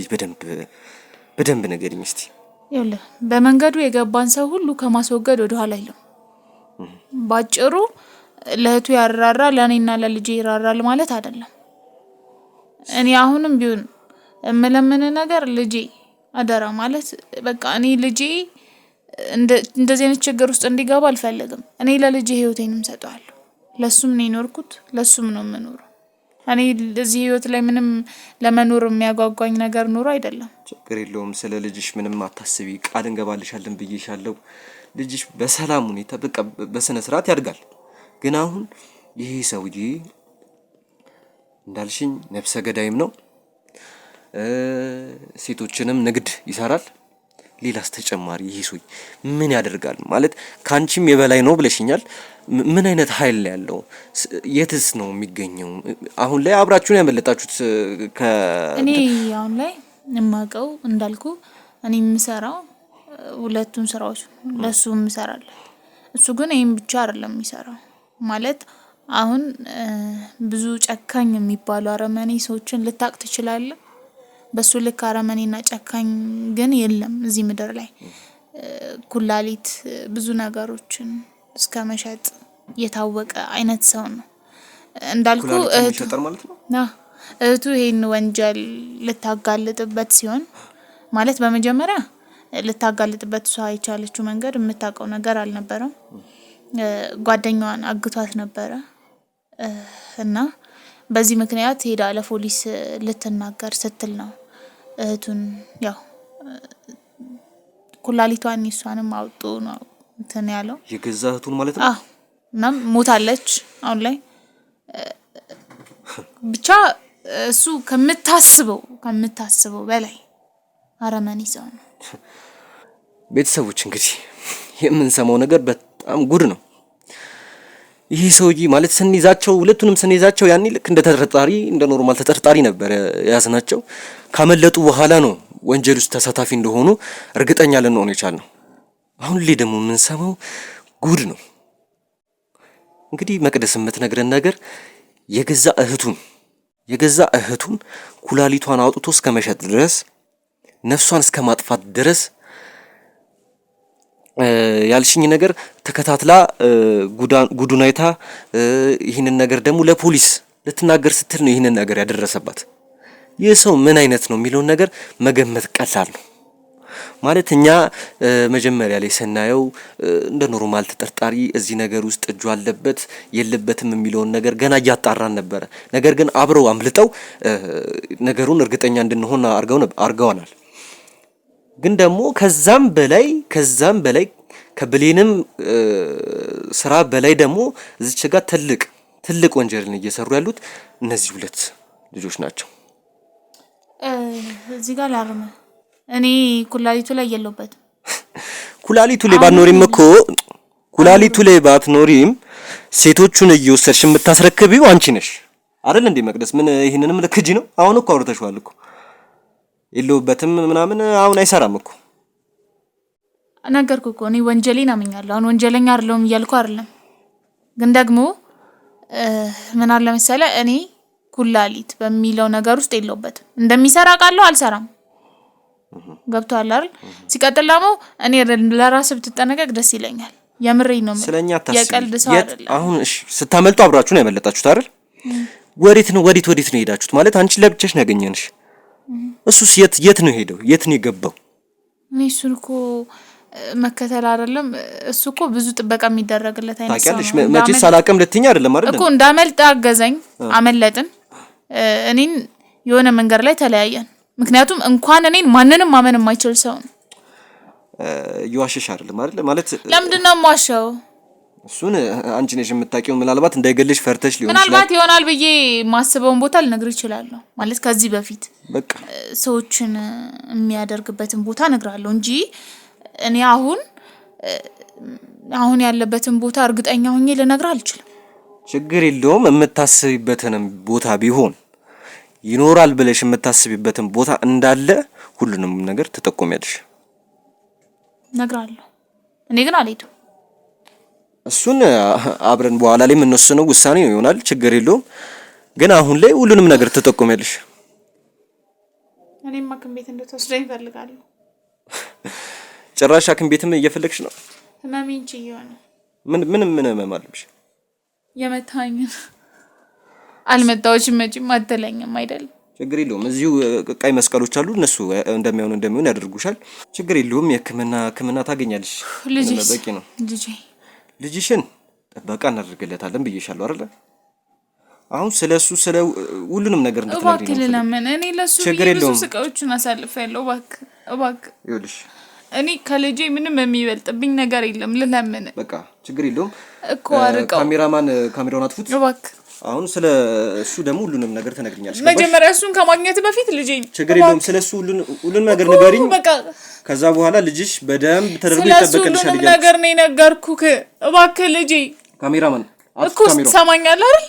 በደንብ ንገሪኝ እስቲ። ይኸውልህ በመንገዱ የገባን ሰው ሁሉ ከማስወገድ ወደ ኋላ አይልም። ባጭሩ ለእህቱ ያራራ ለእኔና ለልጄ ይራራል ማለት አይደለም። እኔ አሁንም ቢሆን እምለምን ነገር ልጄ አደራ ማለት በቃ እኔ ልጄ እንደዚህ አይነት ችግር ውስጥ እንዲገባ አልፈልግም። እኔ ለልጄ ህይወቴንም ሰጠዋለሁ። ለሱም ነው የኖርኩት፣ ለሱም ነው የምኖረው። እኔ እዚህ ህይወት ላይ ምንም ለመኖር የሚያጓጓኝ ነገር ኑሮ አይደለም። ችግር የለውም። ስለ ልጅሽ ምንም አታስቢ። ቃል እንገባልሻለን ብዬሻለሁ። ልጅሽ በሰላም ሁኔታ በቃ በስነ ስርዓት ያድጋል። ግን አሁን ይሄ ሰውዬ እንዳልሽኝ ነፍሰ ገዳይም ነው። ሴቶችንም ንግድ ይሰራል። ሌላስ ተጨማሪ ይሄ ሰውዬ ምን ያደርጋል? ማለት ካንቺም የበላይ ነው ብለሽኛል። ምን አይነት ኃይል ያለው? የትስ ነው የሚገኘው? አሁን ላይ አብራችሁን ያመለጣችሁት እኔ አሁን ላይ የማውቀው እንዳልኩ እኔ የምሰራው ሁለቱን ስራዎች ለሱ የምሰራለን። እሱ ግን ይሄን ብቻ አይደለም የሚሰራው። ማለት አሁን ብዙ ጨካኝ የሚባሉ አረመኔ ሰዎችን ልታቅ ትችላለህ። በሱ ልክ አረመኔና ጨካኝ ግን የለም እዚህ ምድር ላይ። ኩላሊት ብዙ ነገሮችን እስከ መሸጥ የታወቀ አይነት ሰው ነው። እንዳልኩ እህቱ ይሄን ወንጀል ልታጋልጥበት ሲሆን ማለት በመጀመሪያ ልታጋልጥበት እሷ የቻለችው መንገድ የምታውቀው ነገር አልነበረም። ጓደኛዋን አግቷት ነበረ እና በዚህ ምክንያት ሄዳ ለፖሊስ ልትናገር ስትል ነው እህቱን ያው ኩላሊቷን እሷንም አውጡ ነው እንትን ያለው። የገዛ እህቱን ማለት ነው። እናም ሞታለች አሁን ላይ። ብቻ እሱ ከምታስበው በላይ አረመኔ ሰው ነው። ቤተሰቦች እንግዲህ የምንሰማው ነገር በጣም ጉድ ነው። ይሄ ሰውዬ ማለት ሁለቱንም ስንይዛቸው ያኔ ልክ እንደ ተጠርጣሪ እንደ ኖርማል ተጠርጣሪ ነበር ያዝናቸው። ካመለጡ በኋላ ነው ወንጀል ውስጥ ተሳታፊ እንደሆኑ እርግጠኛ ልንሆን የቻልነው። አሁን ላይ ደግሞ የምንሰማው ጉድ ነው። እንግዲህ መቅደስ የምትነግረን ነገር የገዛ እህቱን ኩላሊቷን አውጥቶ እስከ መሸጥ ድረስ ነፍሷን እስከ ማጥፋት ድረስ ያልሽኝ ነገር ተከታትላ ጉዱን አይታ ይህንን ነገር ደግሞ ለፖሊስ ልትናገር ስትል ነው ይህንን ነገር ያደረሰባት። ይህ ሰው ምን አይነት ነው የሚለውን ነገር መገመት ቀላል ነው። ማለት እኛ መጀመሪያ ላይ ስናየው እንደ ኖርማል ተጠርጣሪ እዚህ ነገር ውስጥ እጁ አለበት የለበትም የሚለውን ነገር ገና እያጣራን ነበረ። ነገር ግን አብረው አምልጠው ነገሩን እርግጠኛ እንድንሆን አርገውናል። ግን ደግሞ ከዛም በላይ ከብሌንም ስራ በላይ ደግሞ እዚች ጋር ትልቅ ወንጀልን እየሰሩ ያሉት እነዚህ ሁለት ልጆች ናቸው። እዚህ ጋር ላርመ እኔ ኩላሊቱ ላይ የለውበትም። ኩላሊቱ ላይ ባትኖሪም ሴቶቹን እየወሰድሽ የምታስረክቢው አንቺ ነሽ አይደል እንዴ መቅደስ? ምን ይሄንንም ልክጂ ነው? አሁን እኮ አውርተሽዋል እኮ የለውበትም ምናምን አሁን አይሰራም እኮ ነገርኩ እኮ እኔ ወንጀሌን አምኛለሁ። አሁን ወንጀለኛ አይደለሁም እያልኩ አይደለም፣ ግን ደግሞ ምን አለ መሰለህ እኔ ኩላሊት በሚለው ነገር ውስጥ የለውበትም። እንደሚሰራ ቃለው አልሰራም። ገብቶሃል አይደል? ሲቀጥል ደግሞ እኔ ለራስህ ብትጠነቀቅ ደስ ይለኛል። የምሬን ነው። ስለኛ የቀልድ ሰው አይደለም። አሁን እሺ ስታመልጡ አብራችሁ ነው ያመለጣችሁት አይደል? ወዴት ነው የሄዳችሁት? ማለት አንቺ ለብቻሽ ነው ያገኘንሽ። እሱስ የት ነው ሄደው? የት ነው የገባው? እኔ እሱን እኮ መከተል አይደለም እሱ እኮ ብዙ ጥበቃ የሚደረግለት አይነት ሰው ነው። መቼስ አላውቅም ልትይኝ አይደለም አይደል እኮ እንዳመልጥ አገዘኝ። አመለጥን። እኔን የሆነ መንገድ ላይ ተለያየን። ምክንያቱም እንኳን እኔን ማንንም ማመን የማይችል ሰው ነው። ይዋሽሽ አይደለም አይደል? ማለት ለምንድን ነው የማዋሸው? እሱን አንቺ ነሽ የምታውቂው። ምናልባት እንዳይገልሽ ፈርተሽ ሊሆን ይችላል። ምናልባት ይሆናል ብዬ ማስበውን ቦታ ልነግር ይችላለሁ። ማለት ከዚህ በፊት በቃ ሰዎችን የሚያደርግበትን ቦታ እነግራለሁ እንጂ እኔ አሁን ያለበትን ቦታ እርግጠኛ ሆኜ ልነግር አልችልም። ችግር የለውም። የምታስቢበትንም ቦታ ቢሆን ይኖራል ብለሽ የምታስቢበትን ቦታ እንዳለ ሁሉንም ነገር ትጠቆሚያለሽ። እነግራለሁ። እኔ ግን አልሄድም። እሱን አብረን በኋላ ላይ የምንወስነው ውሳኔ ይሆናል። ችግር የለውም። ግን አሁን ላይ ሁሉንም ነገር ትጠቆሚያለሽ። እኔም ሐኪም ቤት እንድትወስደኝ እፈልጋለሁ። ጭራሽ ሐኪም ቤትም እየፈለግሽ ነው? ህመሜን ችዬዋለሁ። ምን ህመም አለብሽ? የመታኝ አልመጣሁሽም መቼም አትለኝም አይደል? ችግር የለውም። እዚሁ ቀይ መስቀሎች አሉ። እነሱ እንደሚሆን ያደርጉሻል። ችግር የለውም። የህክምና ታገኛለሽ። በቂ ነው። ልጅሽን ጥበቃ እናደርግለታለን ብዬሻለሁ አይደል? አሁን ስለሱ ስለ ሁሉንም ነገር እንድትነግሪኝ ነው። ለምን እኔ ለሱ ብዙ ስቃዮችን አሳልፌያለሁ። እባክህ ይኸውልሽ እኔ ከልጄ ምንም የሚበልጥብኝ ነገር የለም። ልለምን በቃ ችግር የለውም እኮ አርቀው። ካሜራውን አጥፉት። እባክህ አሁን ስለ እሱ ደግሞ ሁሉንም ነገር ትነግሪኛለሽ። መጀመሪያ እሱን ከማግኘት በፊት ልጄ ችግር የለውም። ስለሱ ሁሉንም ነገር ንገሪኝ። በቃ ከዛ በኋላ ልጅሽ በደንብ ተደርጎ ይጠበቅልሻል። ሁሉንም ነገር ነው የነገርኩህ። እባክህ ልጄ ካሜራማን እኮ ትሰማኛለህ አይደል?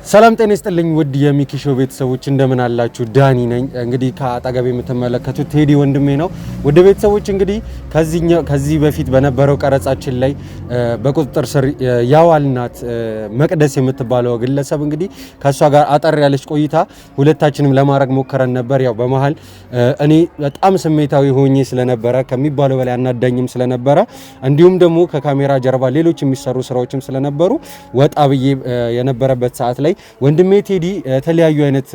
ሰላም ጤና ይስጥልኝ ውድ የሚኪ ሾው ቤተሰቦች እንደምን አላችሁ? ዳኒ ነኝ። እንግዲህ ከአጠገብ የምትመለከቱት ቴዲ ወንድሜ ነው። ውድ ቤተሰቦች እንግዲህ ከዚህ በፊት በነበረው ቀረጻችን ላይ በቁጥጥር ስር ያዋልናት መቅደስ የምትባለው ግለሰብ እንግዲህ ከሷ ጋር አጠር ያለች ቆይታ ሁለታችንም ለማድረግ ሞከረን ነበር። ያው በመሃል እኔ በጣም ስሜታዊ ሆኜ ስለነበረ ከሚባለው በላይ አናዳኝም ስለነበረ እንዲሁም ደግሞ ከካሜራ ጀርባ ሌሎች የሚሰሩ ስራዎችም ስለነበሩ ወጣ ብዬ የነበረበት ሰዓት ላይ ወንድሜ ቴዲ የተለያዩ አይነት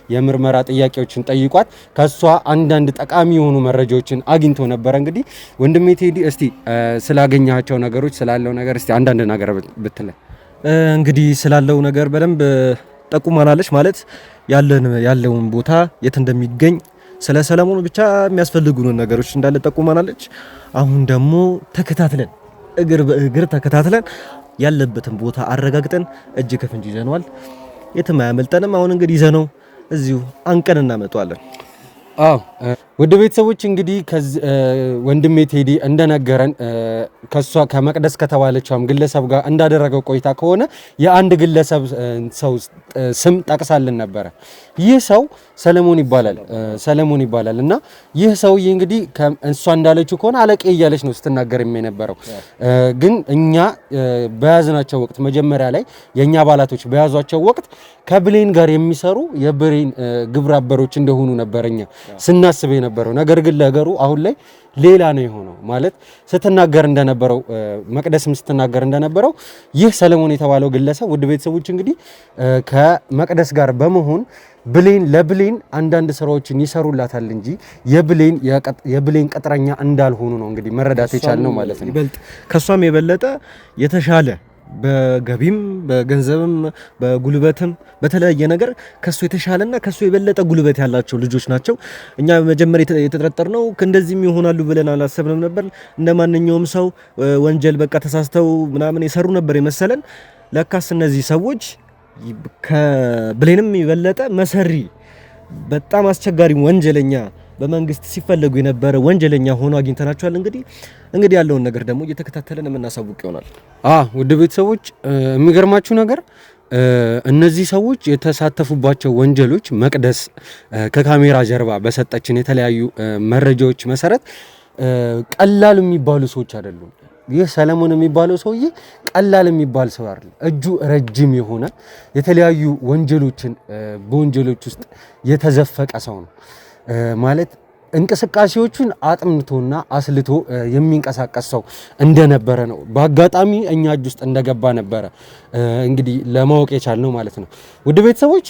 የምርመራ ጥያቄዎችን ጠይቋት ከሷ አንዳንድ ጠቃሚ የሆኑ መረጃዎችን አግኝቶ ነበር። እንግዲህ ወንድሜ ቴዲ እስቲ ስላገኛቸው ነገሮች ስላለው ነገር እስቲ አንዳንድ ነገር ብትለን። እንግዲህ ስላለው ነገር በደንብ ጠቁማናለች። ማለት ያለውን ቦታ የት እንደሚገኝ ስለ ሰለሞን ብቻ የሚያስፈልጉን ነገሮች እንዳለ ጠቁማናለች። አሁን ደግሞ ተከታትለን እግር በእግር ተከታትለን ያለበትን ቦታ አረጋግጠን እጅ ከፍንጅ ይዘነዋል። የትም አያመልጠንም። አሁን እንግዲህ ይዘነው እዚሁ አንቀን እናመጣዋለን። አዎ ውድ ቤተሰቦች እንግዲህ ወንድሜ ቴዲ እንደነገረን ከመቅደስ ከተባለችው ግለሰብ ጋር እንዳደረገው ቆይታ ከሆነ የአንድ ግለሰብ ሰው ስም ጠቅሳልን ነበረ። ይህ ሰው ሰለሞን ይባላል እና ይህ ሰውዬ እንግዲህ እሷ እንዳለችው ከሆነ አለቄ እያለች ነው ስትናገር የነበረው። ግን እኛ በያዝናቸው ወቅት መጀመሪያ ላይ የኛ አባላቶች በያዟቸው ወቅት ከብሌን ጋር የሚሰሩ የብሌን ግብረ አበሮች እንደሆኑ ነበረኛ ስናስብ የነበረው። ነገር ግን ነገሩ አሁን ላይ ሌላ ነው የሆነው። ማለት ስትናገር እንደነበረው መቅደስም ስትናገር እንደነበረው ይህ ሰለሞን የተባለው ግለሰብ ውድ ቤተሰቦች እንግዲህ ከመቅደስ ጋር በመሆን ለብሌን አንዳንድ ስራዎችን ይሰሩላታል እንጂ የብሌን ቅጥረኛ እንዳልሆኑ ነው እንግዲህ መረዳት የቻልነው ማለት ነው። ከሷም የበለጠ የተሻለ በገቢም በገንዘብም በጉልበትም በተለያየ ነገር ከሱ የተሻለና ከሱ የበለጠ ጉልበት ያላቸው ልጆች ናቸው። እኛ መጀመሪያ የተጠረጠርነው እንደዚህም ይሆናሉ ብለን አላሰብንም ነበር። እንደማንኛውም ሰው ወንጀል በቃ ተሳስተው ምናምን የሰሩ ነበር የመሰለን። ለካስ እነዚህ ሰዎች ከብሌንም የበለጠ መሰሪ በጣም አስቸጋሪ ወንጀለኛ በመንግስት ሲፈለጉ የነበረ ወንጀለኛ ሆኖ አግኝተናቸዋል። እንግዲህ ያለውን ነገር ደግሞ እየተከታተለን የምናሳውቅ ይሆናል። ውድ ቤተሰቦች የሚገርማችሁ ነገር እነዚህ ሰዎች የተሳተፉባቸው ወንጀሎች መቅደስ ከካሜራ ጀርባ በሰጠችን የተለያዩ መረጃዎች መሰረት ቀላል የሚባሉ ሰዎች አይደሉም። ይህ ሰለሞን የሚባለው ሰውዬ ቀላል የሚባል ሰው አይደለም። እጁ ረጅም የሆነ የተለያዩ ወንጀሎችን በወንጀሎች ውስጥ የተዘፈቀ ሰው ነው ማለት እንቅስቃሴዎቹን አጥምቶና አስልቶ የሚንቀሳቀስ ሰው እንደነበረ ነው። በአጋጣሚ እኛ እጅ ውስጥ እንደገባ ነበረ እንግዲህ ለማወቅ የቻልነው ማለት ነው። ውድ ቤተሰቦች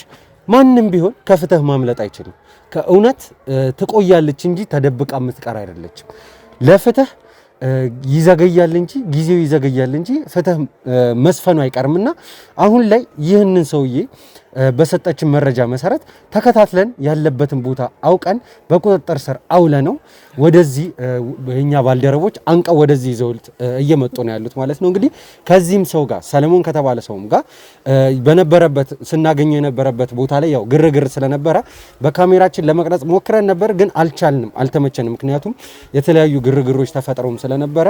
ማንም ቢሆን ከፍትህ ማምለጥ አይችልም። ከእውነት ትቆያለች እንጂ ተደብቃ የምትቀር አይደለችም። ለፍትህ ይዘገያል እንጂ ጊዜው ይዘገያል እንጂ ፍትህ መስፈኑ አይቀርምና አሁን ላይ ይህንን ሰውዬ በሰጠችን መረጃ መሰረት ተከታትለን ያለበትን ቦታ አውቀን በቁጥጥር ስር አውለ ነው ወደዚህ የኛ ባልደረቦች አንቀው ወደዚህ ይዘውት እየመጡ ነው ያሉት ማለት ነው። እንግዲህ ከዚህም ሰው ጋር ሰለሞን ከተባለ ሰውም ጋር በነበረበት ስናገኘው የነበረበት ቦታ ላይ ያው ግርግር ስለነበረ በካሜራችን ለመቅረጽ ሞክረን ነበር፣ ግን አልቻልንም፣ አልተመቸንም። ምክንያቱም የተለያዩ ግርግሮች ተፈጥረውም ስለነበረ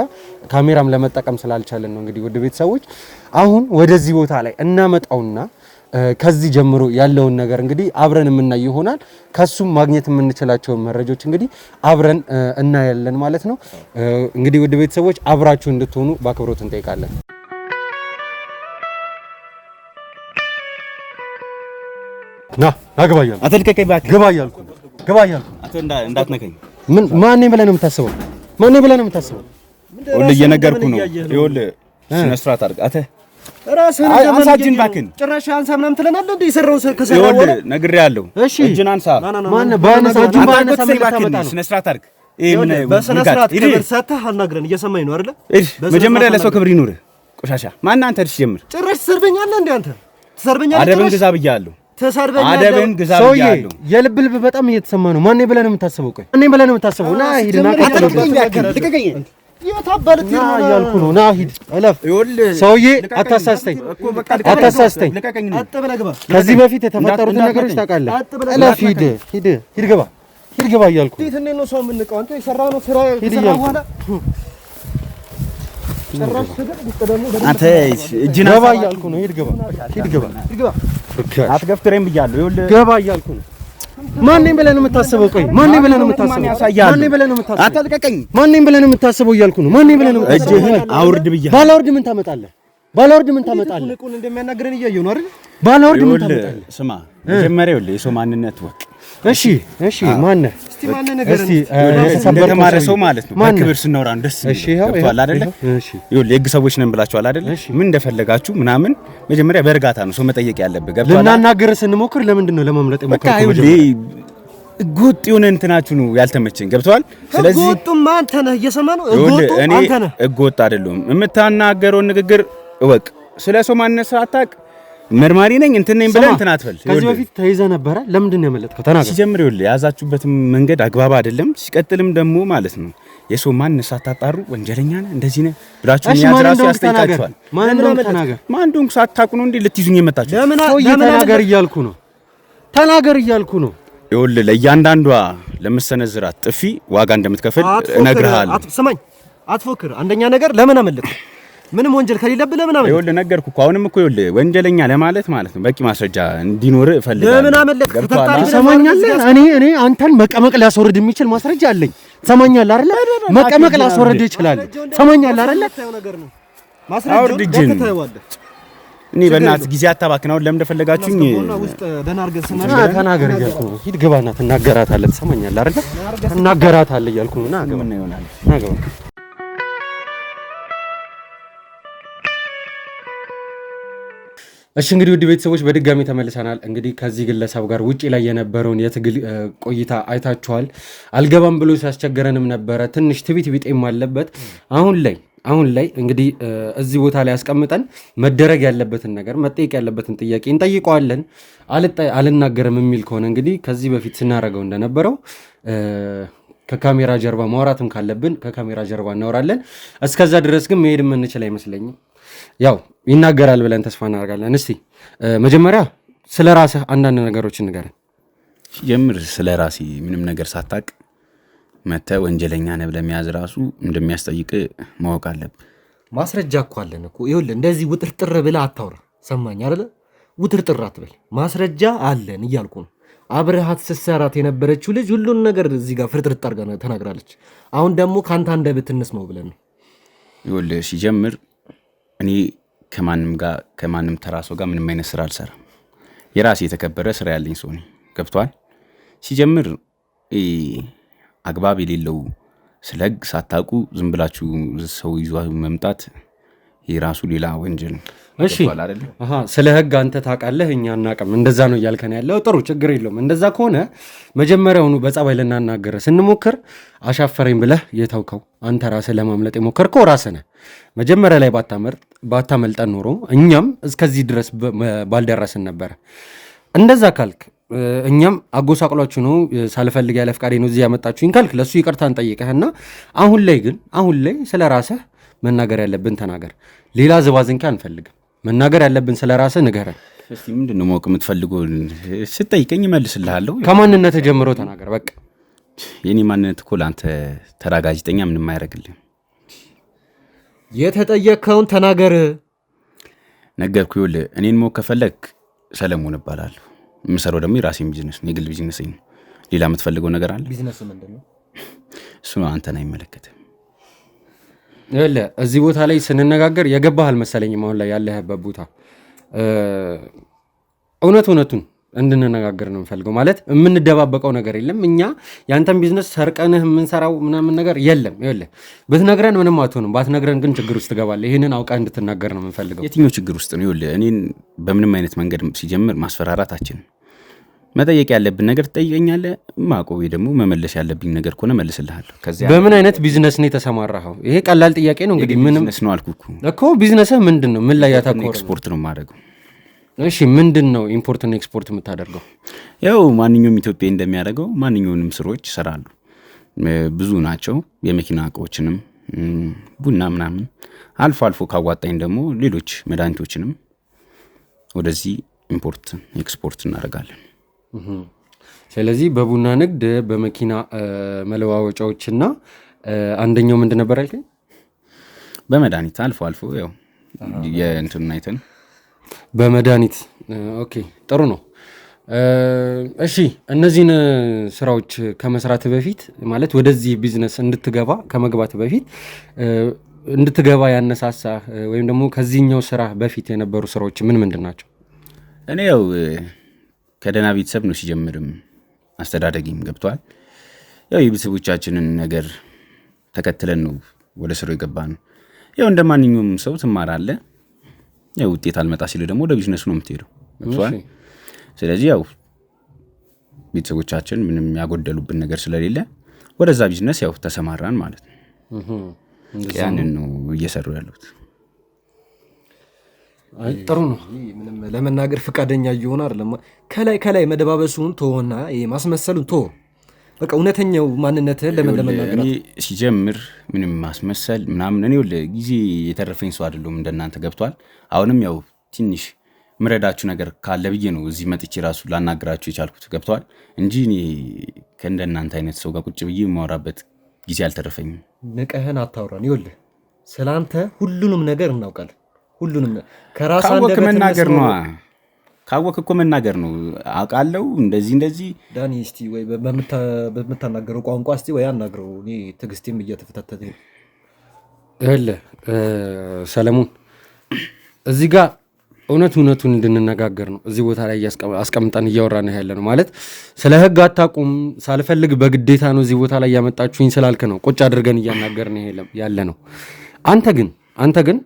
ካሜራም ለመጠቀም ስላልቻለን ነው። እንግዲህ ውድ ቤተሰቦች አሁን ወደዚህ ቦታ ላይ እናመጣውና ከዚህ ጀምሮ ያለውን ነገር እንግዲህ አብረን የምናይ ይሆናል። ከሱም ማግኘት የምንችላቸውን መረጃዎች እንግዲህ አብረን እናያለን ማለት ነው። እንግዲህ ውድ ቤተሰቦች አብራችሁ እንድትሆኑ በአክብሮት እንጠይቃለን። ና አግባያለሁ። አትልቀቀኝ እባክህ። ግባያለሁ። አቶ እንዳትነከኝ። ምን ማን ነኝ ብለህ ነው የምታስበው? ማን ነኝ ብለህ ነው የምታስበው? ወልህ እየነገርኩህ ነው። ይኸውልህ ስነ ስርዓት አድርግ። ራስህን አንሳጅን እባክህን። ጭራሽ አንሳ ምናምን ትለናለህ እንዴ? የሰራውን ከሰራ ወለ ነግሬሃለሁ። እጅን አንሳ። ማን ባነሳ እጁን ባነሳ ምን እባክህን ስነ ስርዓት አድርግ። ምን በስነ ስርዓት ክብር ሰጥተህ አናግረን። እየሰማኝ ነው አይደለ? መጀመሪያ ለሰው ክብር ይኑርህ። ቆሻሻ ማን አንተ? እሺ ጀምር። ጭራሽ ትሰርበኛለህ እንዴ አንተ? ትሰርበኛለህ። አደብን ግዛ ብያለሁ። አደብን ግዛ ብያለሁ። የልብ ልብ በጣም እየተሰማ ነው። ማን ነኝ ብለህ ነው የምታስበው? ቆይ ማን ነኝ ብለህ ነው የምታስበው? ና ሂድና ልቀቀኝ። የታባለት ና እያልኩ ነው። ና ሂድ እለፍ። ሰውዬ አታሳስተኝ፣ አታሳስተኝ። ከዚህ በፊት የተፈጠሩትን ነገሮች ታውቃለህ። እለፍ። ሂድ ግባ እያልኩ እንዴት ነው ሰው የምንቀው? አንተ የሰራው ነው ስራ በኋላ አንተ እጅና ገባ እያልኩ ነው። ሂድ ግባ። አትገፍትረኝ ብያለሁ። ይኸውልህ ገባ እያልኩ ነው። ማን ነኝ ብለህ ነው የምታስበው? ቆይ ማን ነኝ ብለህ ነው የምታስበው? ማን ነኝ ብለህ ነው የምታስበው? አትልቀቀኝ። ማን ነኝ ብለህ ነው የምታስበው እያልኩ ነው። ማን ነኝ ብለህ ነው የምታስበው? እጅህን አውርድ ብያለሁ። ባላወርድ ምን ታመጣለህ? ባላወርድ ምን ታመጣለህ? ቁን እንደሚያናግረን እያየሁ ነው አይደል? ባላወርድ ምን ታመጣለህ? ስማ መጀመሪያ ይኸውልህ የሰው ማንነት ወቅ። እሺ ማን ነህ? እስቲ ማን ነገር እስቲ እንደተማረ ሰው ማለት ነው። በክብር ስናወራ ደስ ይላል አይደለ? እሺ ይኸውልህ የህግ ሰዎች ነን ብላችኋል አይደለ? ምን እንደፈለጋችሁ ምናምን መጀመሪያ በእርጋታ ነው ሰው መጠየቅ ያለብህ። ገብቶሃል? ልናናገር ስንሞክር ለምንድን ነው ለማምለጥ የሞከርከው? ህገወጥ የሆነ እንትናችሁ ነው ያልተመቸኝ። ገብቶሃል? ስለዚህ ህገወጡም አንተ ነህ። እየሰማ ነው። ህገወጡ አንተ ነህ። ህገወጥ አይደለም። የምታናገረውን ንግግር እወቅ። ስለ ሰው ማንነት ሳታውቅ መርማሪ ነኝ እንትን ነኝ ብለህ እንትን አትበል። ከዚህ በፊት ተይዘህ ነበረ። ለምንድን ነው ያመለጥከው? ተናገር። ሲጀምር ይኸውልህ የያዛችሁበት መንገድ አግባብ አይደለም። ሲቀጥልም ደግሞ ማለት ነው የሰው ማንነት ሳታጣሩ ወንጀለኛ ነህ እንደዚህ ነህ ብላችሁ ያዝራሱ ያስጠይቃችኋል። ማን እንደሆነ ተናገር። ማን እንደሆነ ሳታውቁ ነው እንዴ ልትይዙኝ የመጣችሁ? ለምን ተናገር እያልኩ ነው። ተናገር እያልኩ ነው። ይኸውልህ ለእያንዳንዷ ለምሰነዝራት ጥፊ ዋጋ እንደምትከፍል እነግርሃለሁ። ስማኝ፣ አትፎክር። አንደኛ ነገር ለምን አመለጥክ? ምንም ወንጀል ከሌለብህ ለምን አመለጥክ? ይኸውልህ ነገርኩህ እኮ አሁንም እኮ ይኸውልህ ወንጀለኛ ለማለት ማለት ነው በቂ ማስረጃ እንዲኖር እፈልጋለሁ። ለምን አመለጥክ? ትሰማኛለህ? እኔ አንተን መቀመቅ ሊያስወርድ የሚችል ማስረጃ አለኝ። ትሰማኛለህ አይደለ? መቀመቅ ሊያስወርድ ይችላል። ትሰማኛለህ አይደለ? አውርድ እጅን። እኔ በእናትህ ጊዜ አታባክን። አሁን ለምን እንደፈለጋችሁኝ ተናገር እያልኩ ነው። ሂድ ግባና ትናገራታለህ። ትሰማኛለህ አይደለ? ትናገራታለህ እያልኩ ነው። ና ግባ፣ ና ግባ። እሺ እንግዲህ ውድ ቤተሰቦች በድጋሚ ተመልሰናል። እንግዲህ ከዚህ ግለሰብ ጋር ውጪ ላይ የነበረውን የትግል ቆይታ አይታችኋል። አልገባም ብሎ ሲያስቸገረንም ነበረ። ትንሽ ትቢት ቢጤም አለበት። አሁን ላይ እንግዲህ እዚህ ቦታ ላይ ያስቀምጠን መደረግ ያለበትን ነገር መጠየቅ ያለበትን ጥያቄ እንጠይቀዋለን። አልናገርም የሚል ከሆነ እንግዲህ ከዚህ በፊት ስናደርገው እንደነበረው ከካሜራ ጀርባ ማውራትም ካለብን ከካሜራ ጀርባ እናወራለን። እስከዛ ድረስ ግን መሄድ የምንችል አይመስለኝም። ያው ይናገራል ብለን ተስፋ እናደርጋለን። እስቲ መጀመሪያ ስለ ራስህ አንዳንድ ነገሮችን ንገረን። ጀምር። ስለ ራሴ ምንም ነገር ሳታቅ መተህ ወንጀለኛ ነህ ብለህ መያዝ ራሱ እንደሚያስጠይቅ ማወቅ አለብህ። ማስረጃ እኮ አለን እኮ። ይኸውልህ እንደዚህ ውጥርጥር ብለህ አታውራ። ሰማኝ አይደለ? ውጥርጥር አትበል። ማስረጃ አለን እያልኩ ነው። አብረሃት ስትሰራት የነበረችው ልጅ ሁሉን ነገር እዚህ ጋር ፍርጥርጥ አድርጋ ተናግራለች። አሁን ደግሞ ከአንተ አንደበት እንስማው ብለን ነው። ይኸውልህ ሲጀምር እኔ ከማንም ተራ ሰው ጋር ምንም አይነት ስራ አልሰራም። የራሴ የተከበረ ስራ ያለኝ ሰው ነኝ። ገብቶሃል? ሲጀምር አግባብ የሌለው ስለ ህግ ሳታውቁ ዝም ብላችሁ ሰው ይዞ መምጣት የራሱ ሌላ ወንጀል ነው። እሺ ስለ ህግ አንተ ታውቃለህ፣ እኛ አናውቅም። እንደዛ ነው እያልከን ያለው። ጥሩ ችግር የለውም። እንደዛ ከሆነ መጀመሪያውኑ በጸባይ ልናናገርህ ስንሞክር አሻፈረኝ ብለህ የተውከው አንተ ራስህ ለማምለጥ የሞከርከው ራስህ ነህ። መጀመሪያ ላይ ባታመልጠን ኖሮ እኛም እስከዚህ ድረስ ባልደረስን ነበረ። እንደዛ ካልክ እኛም አጎሳቅሏችሁ ነው ሳልፈልግ ያለ ፍቃዴ ነው እዚህ ያመጣችሁኝ ካልክ ለእሱ ይቅርታን ጠይቀህና አሁን ላይ ስለ ራስህ መናገር ያለብን ተናገር። ሌላ ዝባዝንኪ አንፈልግም። መናገር ያለብን ስለ ራስህ ንገረን። እስቲ ምንድን ነው ማወቅ የምትፈልገው? ስጠይቀኝ እመልስልሃለሁ። ከማንነት ጀምሮ ተናገር። በቃ የኔ ማንነት እኮ ለአንተ ተራ ጋዜጠኛ ምንም አያደርግልህም። የተጠየቅከውን ተናገር። ነገርኩህ። ይኸውልህ እኔን ማወቅ ከፈለግ ሰለሞን እባላለሁ። የምሰራው ደግሞ የራሴን ቢዝነስ ነው፣ የግል ቢዝነስ ነው። ሌላ የምትፈልገው ነገር አለ? ቢዝነስ ምንድን ነው? እሱ አንተን አይመለከትም። እዚህ ቦታ ላይ ስንነጋገር የገባህ አልመሰለኝም። አሁን ላይ ያለህበት ቦታ እውነቱን እንድንነጋገር ነው የምፈልገው። ማለት የምንደባበቀው ነገር የለም። እኛ ያንተን ቢዝነስ ሰርቀንህ የምንሰራው ምናምን ነገር የለም። ብትነግረን ምንም አትሆንም፣ ባትነግረን ግን ችግር ውስጥ ትገባለህ። ይህንን አውቃ እንድትናገር ነው የምንፈልገው። የትኛው ችግር ውስጥ ነው? እኔን በምንም አይነት መንገድ ሲጀምር ማስፈራራታችን መጠየቅ ያለብን ነገር ትጠይቀኛለህ። ማቆቤ ደግሞ መመለስ ያለብኝ ነገር ከሆነ መልስልሃለሁ። በምን አይነት ቢዝነስ ነው የተሰማራኸው? ይሄ ቀላል ጥያቄ ነው። እንግዲህ ምንም ቢዝነስ ነው አልኩህ እኮ። ቢዝነስህ ምንድን ነው? ምን ላይ ያተኮረ? ኤክስፖርት ነው የማደርገው። እሺ ምንድን ነው ኢምፖርትና ኤክስፖርት የምታደርገው? ያው ማንኛውም ኢትዮጵያ እንደሚያደርገው ማንኛውንም ስራዎች ይሰራሉ። ብዙ ናቸው። የመኪና እቃዎችንም ቡና ምናምን፣ አልፎ አልፎ ካዋጣኝ ደግሞ ሌሎች መድኃኒቶችንም ወደዚህ ኢምፖርት ኤክስፖርት እናደርጋለን። ስለዚህ በቡና ንግድ፣ በመኪና መለዋወጫዎችና አንደኛው ምንድን ነበር ያልከኝ? በመድኃኒት አልፎ አልፎ ያው የእንትን አይተን በመድኃኒት ኦኬ፣ ጥሩ ነው። እሺ እነዚህን ስራዎች ከመስራት በፊት ማለት ወደዚህ ቢዝነስ ከመግባት በፊት እንድትገባ ያነሳሳ ወይም ደግሞ ከዚህኛው ስራ በፊት የነበሩ ስራዎች ምንድን ናቸው? እኔ ያው ከደህና ቤተሰብ ነው ሲጀምርም አስተዳደጊም ገብቷል። ያው የቤተሰቦቻችንን ነገር ተከትለን ነው ወደ ስራው የገባ ነው። ያው እንደ ማንኛውም ሰው ትማራለህ። ያው ውጤት አልመጣ ሲል ደግሞ ወደ ቢዝነሱ ነው የምትሄደው። ገብቷል። ስለዚህ ያው ቤተሰቦቻችን ምንም ያጎደሉብን ነገር ስለሌለ ወደዛ ቢዝነስ ያው ተሰማራን ማለት ነው። ያንን ነው እየሰሩ ያሉት። ጥሩ ነው። ምንም ለመናገር ፈቃደኛ እየሆነ አይደለም። ከላይ መደባበሱን ተወና ማስመሰሉን ተወ። በቃ እውነተኛው ማንነትህን ለመናገር ሲጀምር ምንም ማስመሰል ምናምን እኔ ጊዜ የተረፈኝ ሰው አይደለሁም እንደናንተ። ገብቷል። አሁንም ያው ትንሽ ምረዳችሁ ነገር ካለ ብዬ ነው እዚህ መጥቼ ራሱ ላናግራችሁ የቻልኩት። ገብቷል እንጂ እኔ ከእንደናንተ አይነት ሰው ጋር ቁጭ ብዬ የማወራበት ጊዜ አልተረፈኝም። ንቀህን አታውራን። ይኸውልህ ስላንተ ሁሉንም ነገር እናውቃለን። ሁሉንም ካወክ መናገር ነው። ካወክ እኮ መናገር ነው። አውቃለሁ እንደዚህ ዳኒ፣ እስቲ ወይ በምታናገረው ቋንቋ እስቲ ወይ አናግረው። እኔ ትዕግስቴም እየተፈታተተኝ ነው። ይኸውልህ ሰለሞን፣ እዚህ ጋር እውነቱን እንድንነጋገር ነው እዚህ ቦታ ላይ አስቀምጠን እያወራን ያለ ነው። ማለት ስለ ህግ አታውቁም፣ ሳልፈልግ በግዴታ ነው እዚህ ቦታ ላይ ያመጣችሁኝ ስላልክ ነው ቁጭ አድርገን እያናገርን ያለ ነው። አንተ ግን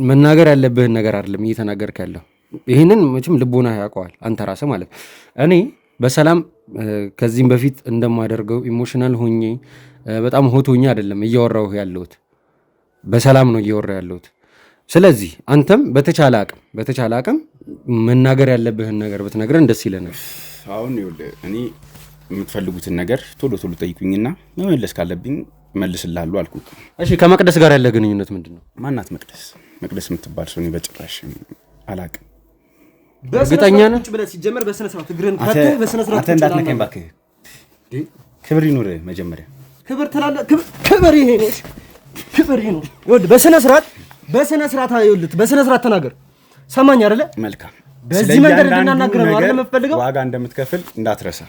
መናገር ያለብህን ነገር አይደለም እየተናገርክ ያለው። ይህንን መቼም ልቦና ያውቀዋል አንተ ራስህ ማለት። እኔ በሰላም ከዚህም በፊት እንደማደርገው ኢሞሽናል ሆኜ በጣም ሆት ሆኜ አይደለም እያወራሁ ያለሁት፣ በሰላም ነው እያወራሁ ያለሁት። ስለዚህ አንተም በተቻለ አቅም መናገር ያለብህን ነገር ብትነግረን ደስ ይለናል። አሁን እኔ የምትፈልጉትን ነገር ቶሎ ጠይቁኝና መመለስ ካለብኝ መልስልሃለሁ አልኩህ። እሺ ከመቅደስ ጋር ያለ ግንኙነት ምንድን ነው? ማናት መቅደስ? መቅደስ የምትባል ሰው እኔ በጭራሽ አላውቅም። እርግጠኛ ነህ? ሲጀመር በስነ ስርዓት እግርን ካተ በስነ ስርዓት አንተ እንዳትነካኝ እባክህ። ክብር ይኑር መጀመሪያ። ክብር ትላለህ። ክብር ይሄ ነው። ክብር ይሄ ነው። ይኸውልህ በስነ ስርዓት ይኸውልህ በስነ ስርዓት ተናገር። ሰማኝ አይደለ? መልካም። በዚህ መንገድ እንድናናግር ነው አይደል የምትፈልገው? ዋጋ እንደምትከፍል እንዳትረሳ።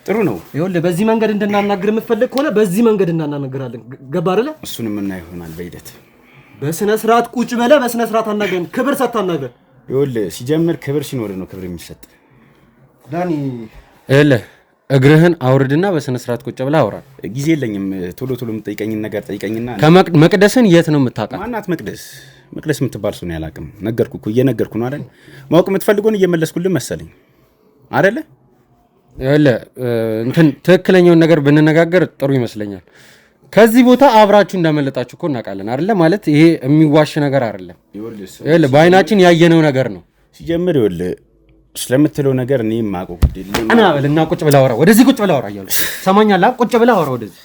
ጥሩ ነው። ይኸውልህ በዚህ መንገድ እንድናናግር የምትፈልግ ከሆነ በዚህ መንገድ እናናገራለን። ገባ አይደለ? እሱንም የምናየው ይሆናል በሂደት። በስነ ስርዓት ቁጭ በለ። በስነ ስርዓት አናግረን። ክብር ሳታናግረን። ይኸውልህ ሲጀምር ክብር ሲኖር ነው ክብር የሚሰጥ። ዳኒ ይኸውልህ እግርህን አውርድና በስነ ስርዓት ቁጭ ብለህ አውራ። ጊዜ የለኝም። ቶሎ የምጠይቀኝን ነገር ጠይቀኝና። መቅደስን የት ነው የምታውቃት? ማናት መቅደስ? መቅደስ የምትባል ሰው ነው ያላቅም። ነገርኩ እኮ እየነገርኩ ነው አይደል? ማወቅ የምትፈልገውን እየመለስኩልህ መሰለኝ አይደለ? ይኸውልህ እንትን ትክክለኛውን ነገር ብንነጋገር ጥሩ ይመስለኛል። ከዚህ ቦታ አብራችሁ እንዳመለጣችሁ እኮ እናውቃለን አይደለ? ማለት ይሄ የሚዋሽ ነገር አይደለም። ይኸውልህ በአይናችን ያየነው ነገር ነው። ሲጀምር ይኸውልህ ስለምትለው ነገር እኔ የማውቀው ጉዳይ እና በልና ቁጭ ብለህ አውራ። ወደዚህ ቁጭ ብለህ አውራ እያልኩ ሰማኛለህ? ቁጭ ብለህ አውራ ወደዚህ።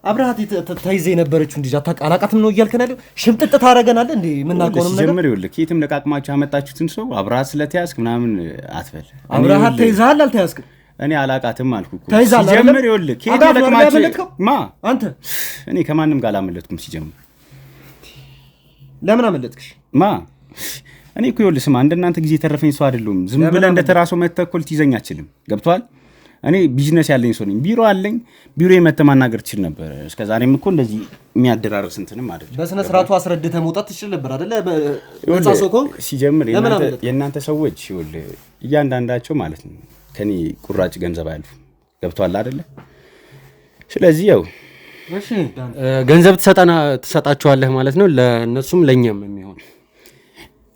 አብረሃት ተይዘህ የነበረችው እንዲህ አላቃትም ነው እያልከን ያለው? ሽምጥጥ ታደርገናለህ እንዴ? የምናውቀውንም ነገር ሲጀምር ይኸውልህ ከየትም ለቃቅማችሁ ያመጣችሁትን ሰው አብረሃት ስለተያዝክ ምናምን አትበል። አብረሃት ተይዘሃል አልተያዝክም? እኔ አላቃትም አልኩ እኮ። ተይዘሃል አይደል? ሲጀምር ይኸውልህ ከየትም ለቃቅማችሁ ማ አንተ እኔ ከማንም ጋር አላመለጥኩም። ሲጀምር ለምን አመለጥክሽ? ማ እኔ እኮ ይኸውልህ ስማ፣ እንደናንተ ጊዜ የተረፈኝ ሰው አይደለሁም። ዝም ብለህ እንደተራሶ መተኮል ትይዘኝ አትችልም። ገብቶሃል? እኔ ቢዝነስ ያለኝ ሰው ነኝ። ቢሮ አለኝ። ቢሮ የመተህ ማናገር ትችል ነበር። እስከ ዛሬም እኮ እንደዚህ የሚያደራርስ እንትንም አይደለም። በስነ ስርዓቱ አስረድተህ መውጣት ትችል ነበር አይደለ? በዛ ሰው ኮንክ። ሲጀምር የእናንተ ሰዎች ይኸውልህ እያንዳንዳቸው ማለት ነው ከኔ ቁራጭ ገንዘብ አያልፉ። ገብቶሃል አይደለ? ስለዚህ ያው እሺ ገንዘብ ትሰጣቸዋለህ ማለት ነው፣ ለእነሱም ለእኛም የሚሆን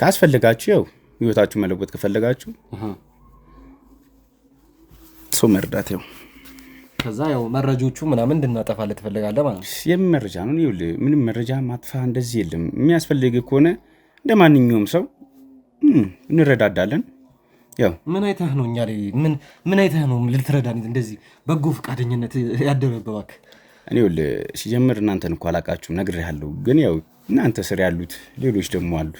ካስፈልጋችሁ ያው ህይወታችሁ መለወጥ ከፈለጋችሁ ሰው መርዳት ያው ከዛ ያው መረጃዎቹ ምናምን እንድናጠፋለት ትፈልጋለህ ማለት ነው። የምን መረጃ ነው? ይኸውልህ ምንም መረጃ ማጥፋ እንደዚህ የለም። የሚያስፈልግ ከሆነ እንደ ማንኛውም ሰው እንረዳዳለን። ያው ምን አይተህ ነው እኛ ላይ ምን አይተህ ነው ልትረዳን እንደዚህ በጎ ፈቃደኝነት ያደረበባክ? እኔ ይኸውልህ ሲጀምር እናንተን እኮ አላቃችሁም ነግሬሃለሁ። ግን ያው እናንተ ስር ያሉት ሌሎች ደግሞ አሉ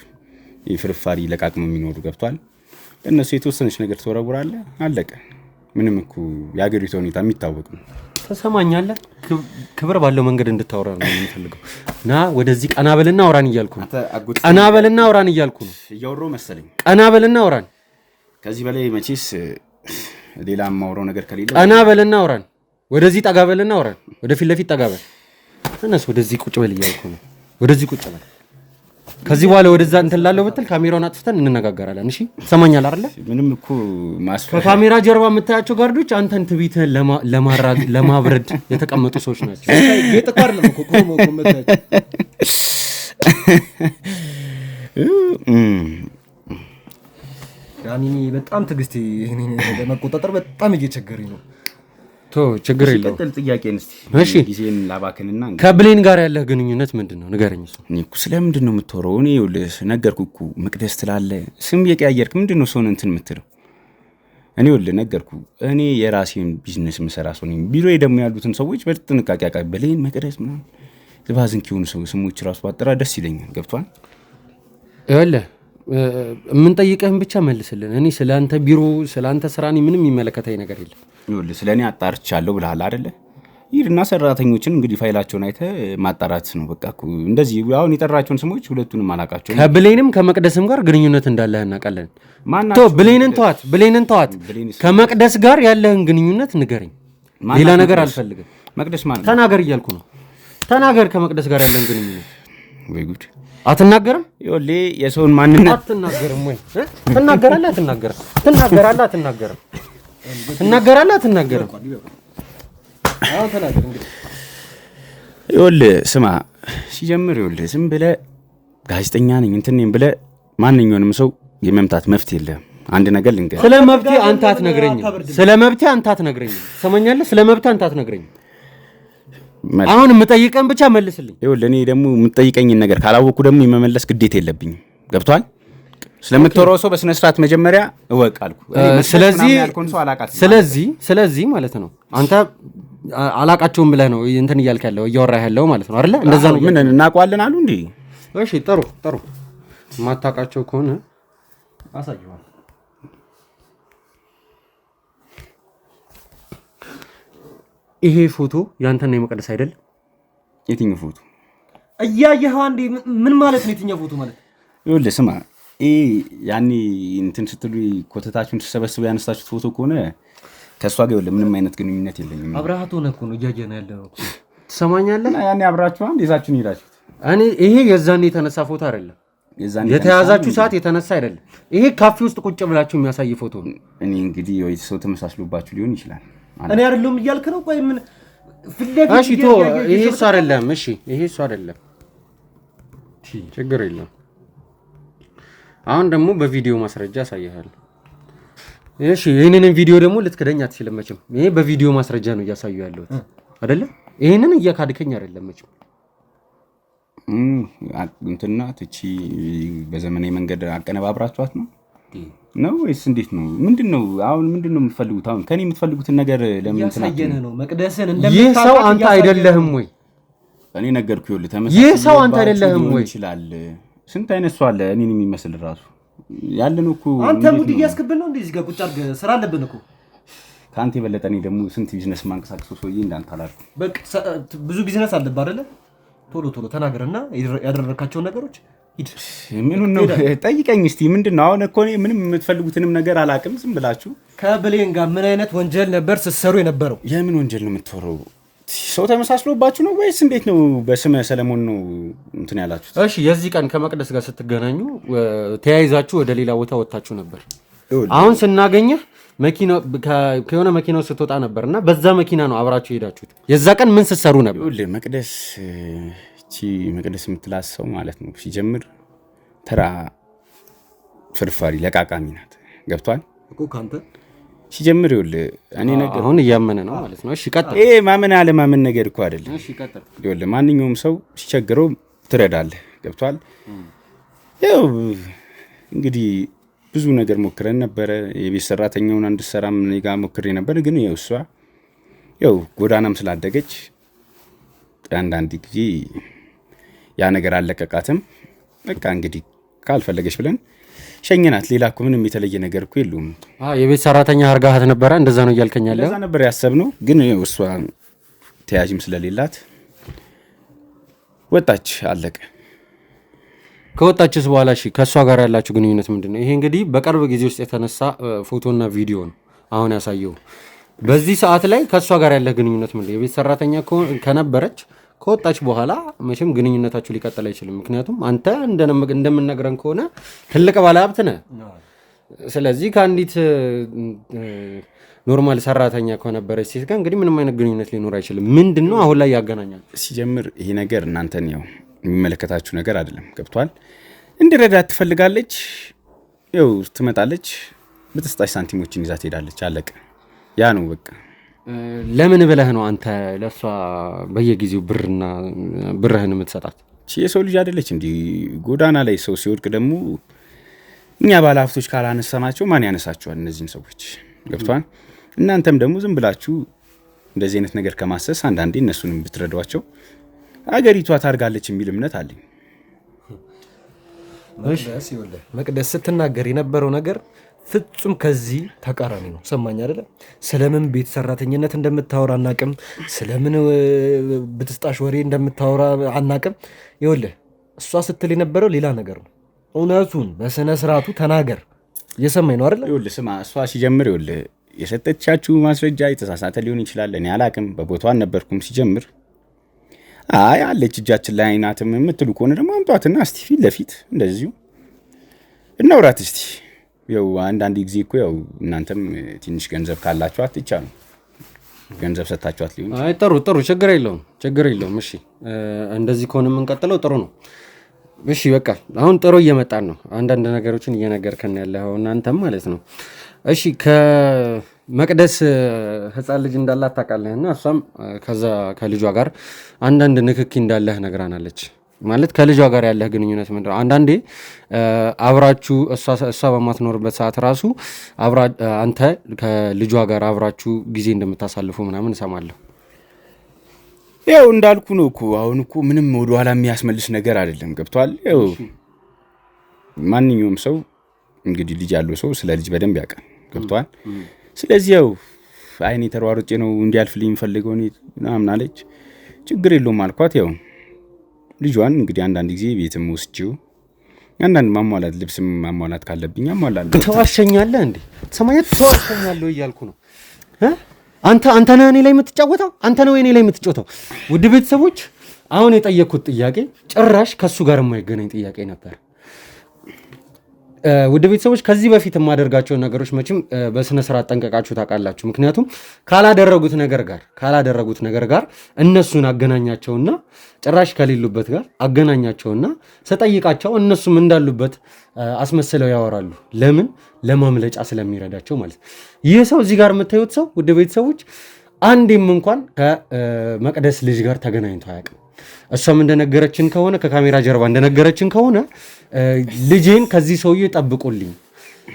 ፍርፋሪ ለቃቅም የሚኖሩ ገብቷል። ለእነሱ የተወሰነች ነገር ትወረውራለህ፣ አለቀ። ምንም እኮ የሀገሪቱ ሁኔታ የሚታወቅ ነው። ተሰማኛለህ? ክብር ባለው መንገድ እንድታወራ ነው የምፈልገው። ና ወደዚህ ቀና በልና አውራን እያልኩ ነው። ቀና በልና አውራን እያልኩ ነው። እያወራሁ መሰለኝ። ቀና በልና አውራን። ከዚህ በላይ መቼስ ሌላ የማወራው ነገር ከሌለ ቀና በልና አውራን። ወደዚህ ጠጋ በልና አውራን። ወደፊት ለፊት ጠጋ በል። እነሱ ወደዚህ ቁጭ በል እያልኩ ነው። ወደዚህ ቁጭ በል። ከዚህ በኋላ ወደዛ እንትን ላለው ብትል ካሜራውን አጥፍተን እንነጋገራለን። እሺ ሰማኛል አይደለ? ምንም እኮ ከካሜራ ጀርባ የምታያቸው ጋርዶች አንተን ትዕቢትህን ለማብረድ የተቀመጡ ሰዎች ናቸው። የጥቋር ነው እኮ ቆሞ መታየት። ያኔ በጣም ትዕግስት ለመቆጣጠር በጣም እየቸገረኝ ነው። ችግር የለውም። ቀጥል ጥያቄን እስቲ። እሺ ጊዜን ላባክንና ከብሌን ጋር ያለህ ግንኙነት ምንድን ነው ንገረኝ። እኔ እኮ ስለምንድን ነው የምትወራው? እኔ ይኸውልህ ነገርኩህ እኮ መቅደስ ትላለህ። ስም እየቀያየርክ ምንድን ነው ሰውን እንትን የምትለው? እኔ ይኸውልህ ነገርኩህ። እኔ የራሴን ቢዝነስ የምሰራ ሰው ነኝ። ቢሮዬ ደግሞ ያሉትን ሰዎች በጥንቃቄ አውቃለሁ። ብሌን መቅደስ ምናምን ዝባዝንክ የሆኑ ስሞች ራሱ ባጠራ ደስ ይለኛል። ገብቶሃል? ይኸውልህ የምንጠይቀህን ብቻ መልስልን። እኔ ስለ አንተ ቢሮ ስለ አንተ ስራ ምንም የሚመለከተኝ ነገር የለም። ይኸውልህ ስለ እኔ አጣርቻለሁ ብለሃል አይደለ? ሂድና ሰራተኞችን እንግዲህ ፋይላቸውን አይተህ ማጣራት ነው በቃ እኮ። እንደዚህ አሁን የጠራቸውን ስሞች ሁለቱንም አላውቃቸውም። ከብሌንም ከመቅደስም ጋር ግንኙነት እንዳለህ እናውቃለን። ብሌንን ተዋት። ከመቅደስ ጋር ያለህን ግንኙነት ንገረኝ። ሌላ ነገር አልፈልግም። መቅደስ ማለት ተናገር እያልኩ ነው። ተናገር። ከመቅደስ ጋር ያለህን ግንኙነት። ወይ ጉድ! አትናገርም? ይኸውልህ የሰውን ማንነት አትናገርም ወይ? ትናገራለህ? አትናገርም? ትናገራለህ? አትናገርም? ትናገራለህ? አትናገርም? አሁን ተናገር እንግዲህ። ይኸውልህ ስማ፣ ሲጀምር ይኸውልህ ዝም ብለህ ጋዜጠኛ ነኝ እንትን ነኝ ብለህ ማንኛውንም ሰው የመምታት መብት የለህም። አንድ ነገር ልንገርህ። ስለ መብቴ አንተ አትነግረኝም። ሰማኛለህ? ስለ መብቴ አንተ አትነግረኝም። አሁን የምጠይቀን ብቻ መልስልኝ። ይኸውልህ እኔ ደግሞ የምጠይቀኝን ነገር ካላወቅኩ ደግሞ የመመለስ ግዴታ የለብኝም። ገብቶሃል? ስለምትወራው ሰው በስነ ስርዓት መጀመሪያ እወቅ አልኩ። ስለዚህ ማለት ነው አንተ አላቃቸውም ብለህ ነው እንትን እያልክ ያለው እያወራህ ያለው ማለት ነው አይደለ? እንደዛ ነው። ምን እናውቀዋለን አሉ እንዴ? እሺ ጥሩ የማታውቃቸው ከሆነ አሳየዋለሁ። ይሄ ፎቶ ያንተና የመቅደስ አይደል? የትኛው ፎቶ? እያየኸው አንዴ ምን ማለት ነው? የትኛው ፎቶ ማለት? ይኸውልህ ስማ፣ ያኔ እንትን ስትሉ ኮተታችሁን ተሰበስበው ያነሳችሁት ፎቶ ከሆነ ከእሷ ጋር ይኸውልህ ምንም አይነት ግንኙነት የለኝም። አብረሃት ሆነህ እኮ ነው እያየን ያለነው። ትሰማኛለህ? ያኔ አብራችሁ አንድ ይዛችሁን ሄዳችሁት። እኔ ይሄ የዛኔ የተነሳ ፎቶ አይደለም፣ የተያዛችሁ ሰዓት የተነሳ አይደለም። ይሄ ካፌ ውስጥ ቁጭ ብላችሁ የሚያሳይ ፎቶ ነው። እኔ እንግዲህ ወይ ሰው ተመሳስሎባችሁ ሊሆን ይችላል። እኔ አይደለም እያልክ ነው? ቆይ ምን እሺ ቶ ይሄ እሱ አይደለም። እሺ ይሄ እሱ አይደለም፣ ችግር የለም። አሁን ደግሞ በቪዲዮ ማስረጃ አሳይሃለሁ። እሺ ይሄንን ቪዲዮ ደግሞ ልትክደኝ አትችልም መቼም። ይሄ በቪዲዮ ማስረጃ ነው እያሳዩ ያለሁት አይደለ? ይሄንን እያካድከኝ አይደለም መቼም። እንትና ትቺ በዘመናዊ መንገድ አቀነባብራችኋት ነው ወይስ እንዴት ነው? ምንድነው አሁን ምንድነው የምትፈልጉት? አሁን ከኔ የምትፈልጉትን ነገር ለምን ያሳየነ ነው? መቅደስን ይህ ሰው አንተ አይደለህም ወይ? እኔ ነገርኩህ። ይኸውልህ ተመሳሳይ ይህ ሰው አንተ አይደለህም ወይ? ይችላል። ስንት አይነት ሰው አለ እኔን የሚመስል ራሱ ያለነው እኮ። አንተ ሙድ እያስክብን ነው እንደዚህ ጋር ቁጭ አድርገህ ስራ አለብን እኮ። ከአንተ የበለጠ እኔ ደግሞ ስንት ቢዝነስ ማንቀሳቀሰው ሰውዬ እንዳንተ አላልኩም። በቃ ብዙ ቢዝነስ አለብህ አይደለ? ቶሎ ቶሎ ተናገርና ያደረካቸውን ነገሮች ሂድ። ምኑን ነው ጠይቀኝ እስቲ። ምንድነው አሁን? እኮ እኔ ምንም የምትፈልጉትንም ነገር አላውቅም። ዝም ብላችሁ ከብሌን ጋር ምን አይነት ወንጀል ነበር ስትሰሩ የነበረው? የምን ወንጀል ነው የምትወረው? ሰው ተመሳስሎባችሁ ነው ወይስ እንዴት ነው? በስመ ሰለሞን ነው እንትን ያላችሁት? እሺ የዚህ ቀን ከመቅደስ ጋር ስትገናኙ ተያይዛችሁ ወደ ሌላ ቦታ ወጣችሁ ነበር። አሁን ስናገኘህ ከሆነ መኪናው ስትወጣ ነበርና በዛ መኪና ነው አብራችሁ ሄዳችሁት። የዛ ቀን ምን ስትሰሩ ነበር? መቅደስ መቅደስ የምትላት ሰው ማለት ነው ሲጀምር ተራ ፍርፋሪ ለቃቃሚ ናት። ገብቷል እኮ ካንተ ሲጀምር ይኸውልህ እኔ ነገር አሁን እያመነ ነው ማለት ነው። እሺ ቀጥል። ይሄ ማመን አለማመን ነገር እኮ አይደለም። እሺ ቀጥል። ይኸውልህ ማንኛውም ሰው ሲቸግረው ትረዳለህ። ገብቷል። ያው እንግዲህ ብዙ ነገር ሞክረን ነበረ። የቤት ሰራተኛውን እንድትሰራም እኔ ጋር ሞክሬ ነበር። ግን ያው እሷ ያው ጎዳናም ስላደገች አንዳንድ ጊዜ ያ ነገር አለቀቃትም። በቃ እንግዲህ ካልፈለገች ብለን ሸኘናት። ሌላ እኮ ምንም የተለየ ነገር እኮ የለውም። የቤት ሰራተኛ አርጋሃት ነበረ? እንደዛ ነው እያልከኝ ያለው? እንደዛ ነበር ያሰብነው። ግን እሷ ተያዥም ስለሌላት ወጣች፣ አለቀ። ከወጣችስ በኋላ እሺ ከእሷ ጋር ያላችሁ ግንኙነት ምንድን ነው? ይሄ እንግዲህ በቅርብ ጊዜ ውስጥ የተነሳ ፎቶና ቪዲዮ ነው አሁን ያሳየው። በዚህ ሰዓት ላይ ከእሷ ጋር ያለህ ግንኙነት ምንድን ነው? የቤት ሰራተኛ ከነበረች ከወጣች በኋላ መቼም ግንኙነታችሁ ሊቀጥል አይችልም። ምክንያቱም አንተ እንደምንነግረን ከሆነ ትልቅ ባለሀብት ነህ። ስለዚህ ከአንዲት ኖርማል ሰራተኛ ከነበረች ሴት ጋር እንግዲህ ምንም አይነት ግንኙነት ሊኖር አይችልም። ምንድን ነው አሁን ላይ ያገናኛል? ሲጀምር ይሄ ነገር እናንተን ያው የሚመለከታችሁ ነገር አይደለም። ገብቷል። እንድረዳት ትፈልጋለች። ያው ትመጣለች፣ በተስጣሽ ሳንቲሞችን ይዛ ትሄዳለች። አለቀ። ያ ነው በቃ። ለምን ብለህ ነው አንተ ለእሷ በየጊዜው ብርህን የምትሰጣት? የሰው ልጅ አይደለች እንዲህ ጎዳና ላይ ሰው ሲወድቅ ደግሞ እኛ ባለሀብቶች ካላነሳናቸው ማን ያነሳቸዋል እነዚህን ሰዎች? ገብቷል። እናንተም ደግሞ ዝም ብላችሁ እንደዚህ አይነት ነገር ከማሰስ አንዳንዴ እነሱንም ብትረዷቸው አገሪቷ ታርጋለች የሚል እምነት አለኝ። መቅደስ ስትናገር የነበረው ነገር ፍጹም ከዚህ ተቃራኒ ነው። ሰማኝ አይደለ? ስለምን ቤት ሰራተኝነት እንደምታወራ አናቅም። ስለምን ብትስጣሽ ወሬ እንደምታወራ አናቅም። ይኸውልህ እሷ ስትል የነበረው ሌላ ነገር ነው። እውነቱን በስነ ስርዓቱ ተናገር። እየሰማኝ ነው አይደለ? ይኸውልህ ስማ፣ እሷ ሲጀምር ይኸውልህ የሰጠቻችሁ ማስረጃ የተሳሳተ ሊሆን ይችላል። እኔ አላቅም፣ በቦታው አልነበርኩም። ሲጀምር አይ አለች እጃችን ላይ አይናትም የምትሉ ከሆነ ደግሞ አምጧትና እስቲ ፊት ለፊት እንደዚሁ እናውራት እስቲ። ያው አንዳንድ ጊዜ እኮ ያው እናንተም ትንሽ ገንዘብ ካላችሁ አትቻ ነው ገንዘብ ሰጣችኋት ሊሆን አይ ጥሩ ችግር የለውም። እሺ እንደዚህ ከሆነ የምንቀጥለው ጥሩ ነው። እሺ በቃ አሁን ጥሩ እየመጣን ነው። አንዳንድ ነገሮችን እየነገርከን ያለው እናንተም ማለት ነው። እሺ ከመቅደስ ህፃን ልጅ እንዳላት ታውቃለህና እሷም ከዛ ከልጇ ጋር አንዳንድ ንክኪ እንዳለህ ነግራናለች። ማለት ከልጇ ጋር ያለህ ግንኙነት ምንድን ነው? አንዳንዴ አብራችሁ እሷ በማትኖርበት ሰዓት ራሱ አንተ ከልጇ ጋር አብራችሁ ጊዜ እንደምታሳልፉ ምናምን እሰማለሁ። ያው እንዳልኩ ነው እኮ አሁን እኮ ምንም ወደኋላ የሚያስመልስ ነገር አይደለም። ገብቷል። ያው ማንኛውም ሰው እንግዲህ ልጅ ያለው ሰው ስለ ልጅ በደንብ ያውቃል። ገብቷል። ስለዚህ ያው አይኔ ተሯሩጬ ነው እንዲያልፍልኝ የምፈልገው ምናምን አለች። ችግር የለውም አልኳት። ያው ልጇን እንግዲህ አንዳንድ ጊዜ ቤትም ወስጄው አንዳንድ ማሟላት ልብስም ማሟላት ካለብኝ አሟላለሁ። ተዋሸኛለህ እንዴ? ሰማየት ተዋሸኛለሁ እያልኩ ነው። አንተ ነህ እኔ ላይ የምትጫወተው፣ አንተ ነው እኔ ላይ የምትጫወተው። ውድ ቤተሰቦች አሁን የጠየቅኩት ጥያቄ ጭራሽ ከሱ ጋር የማይገናኝ ጥያቄ ነበር። ውድ ቤተሰቦች ከዚህ በፊት የማደርጋቸውን ነገሮች መቼም በስነ ስርዓት ጠንቀቃችሁ ታውቃላችሁ። ምክንያቱም ካላደረጉት ነገር ጋር እነሱን አገናኛቸውና ጭራሽ ከሌሉበት ጋር አገናኛቸውና ስጠይቃቸው እነሱም እንዳሉበት አስመስለው ያወራሉ። ለምን? ለማምለጫ ስለሚረዳቸው ማለት ነው። ይህ ሰው እዚህ ጋር የምታዩት ሰው ውድ ቤተሰቦች አንዴም እንኳን ከመቅደስ ልጅ ጋር ተገናኝቶ አያውቅም። እሷም እንደነገረችን ከሆነ ከካሜራ ጀርባ እንደነገረችን ከሆነ ልጄን ከዚህ ሰውዬ ጠብቁልኝ፣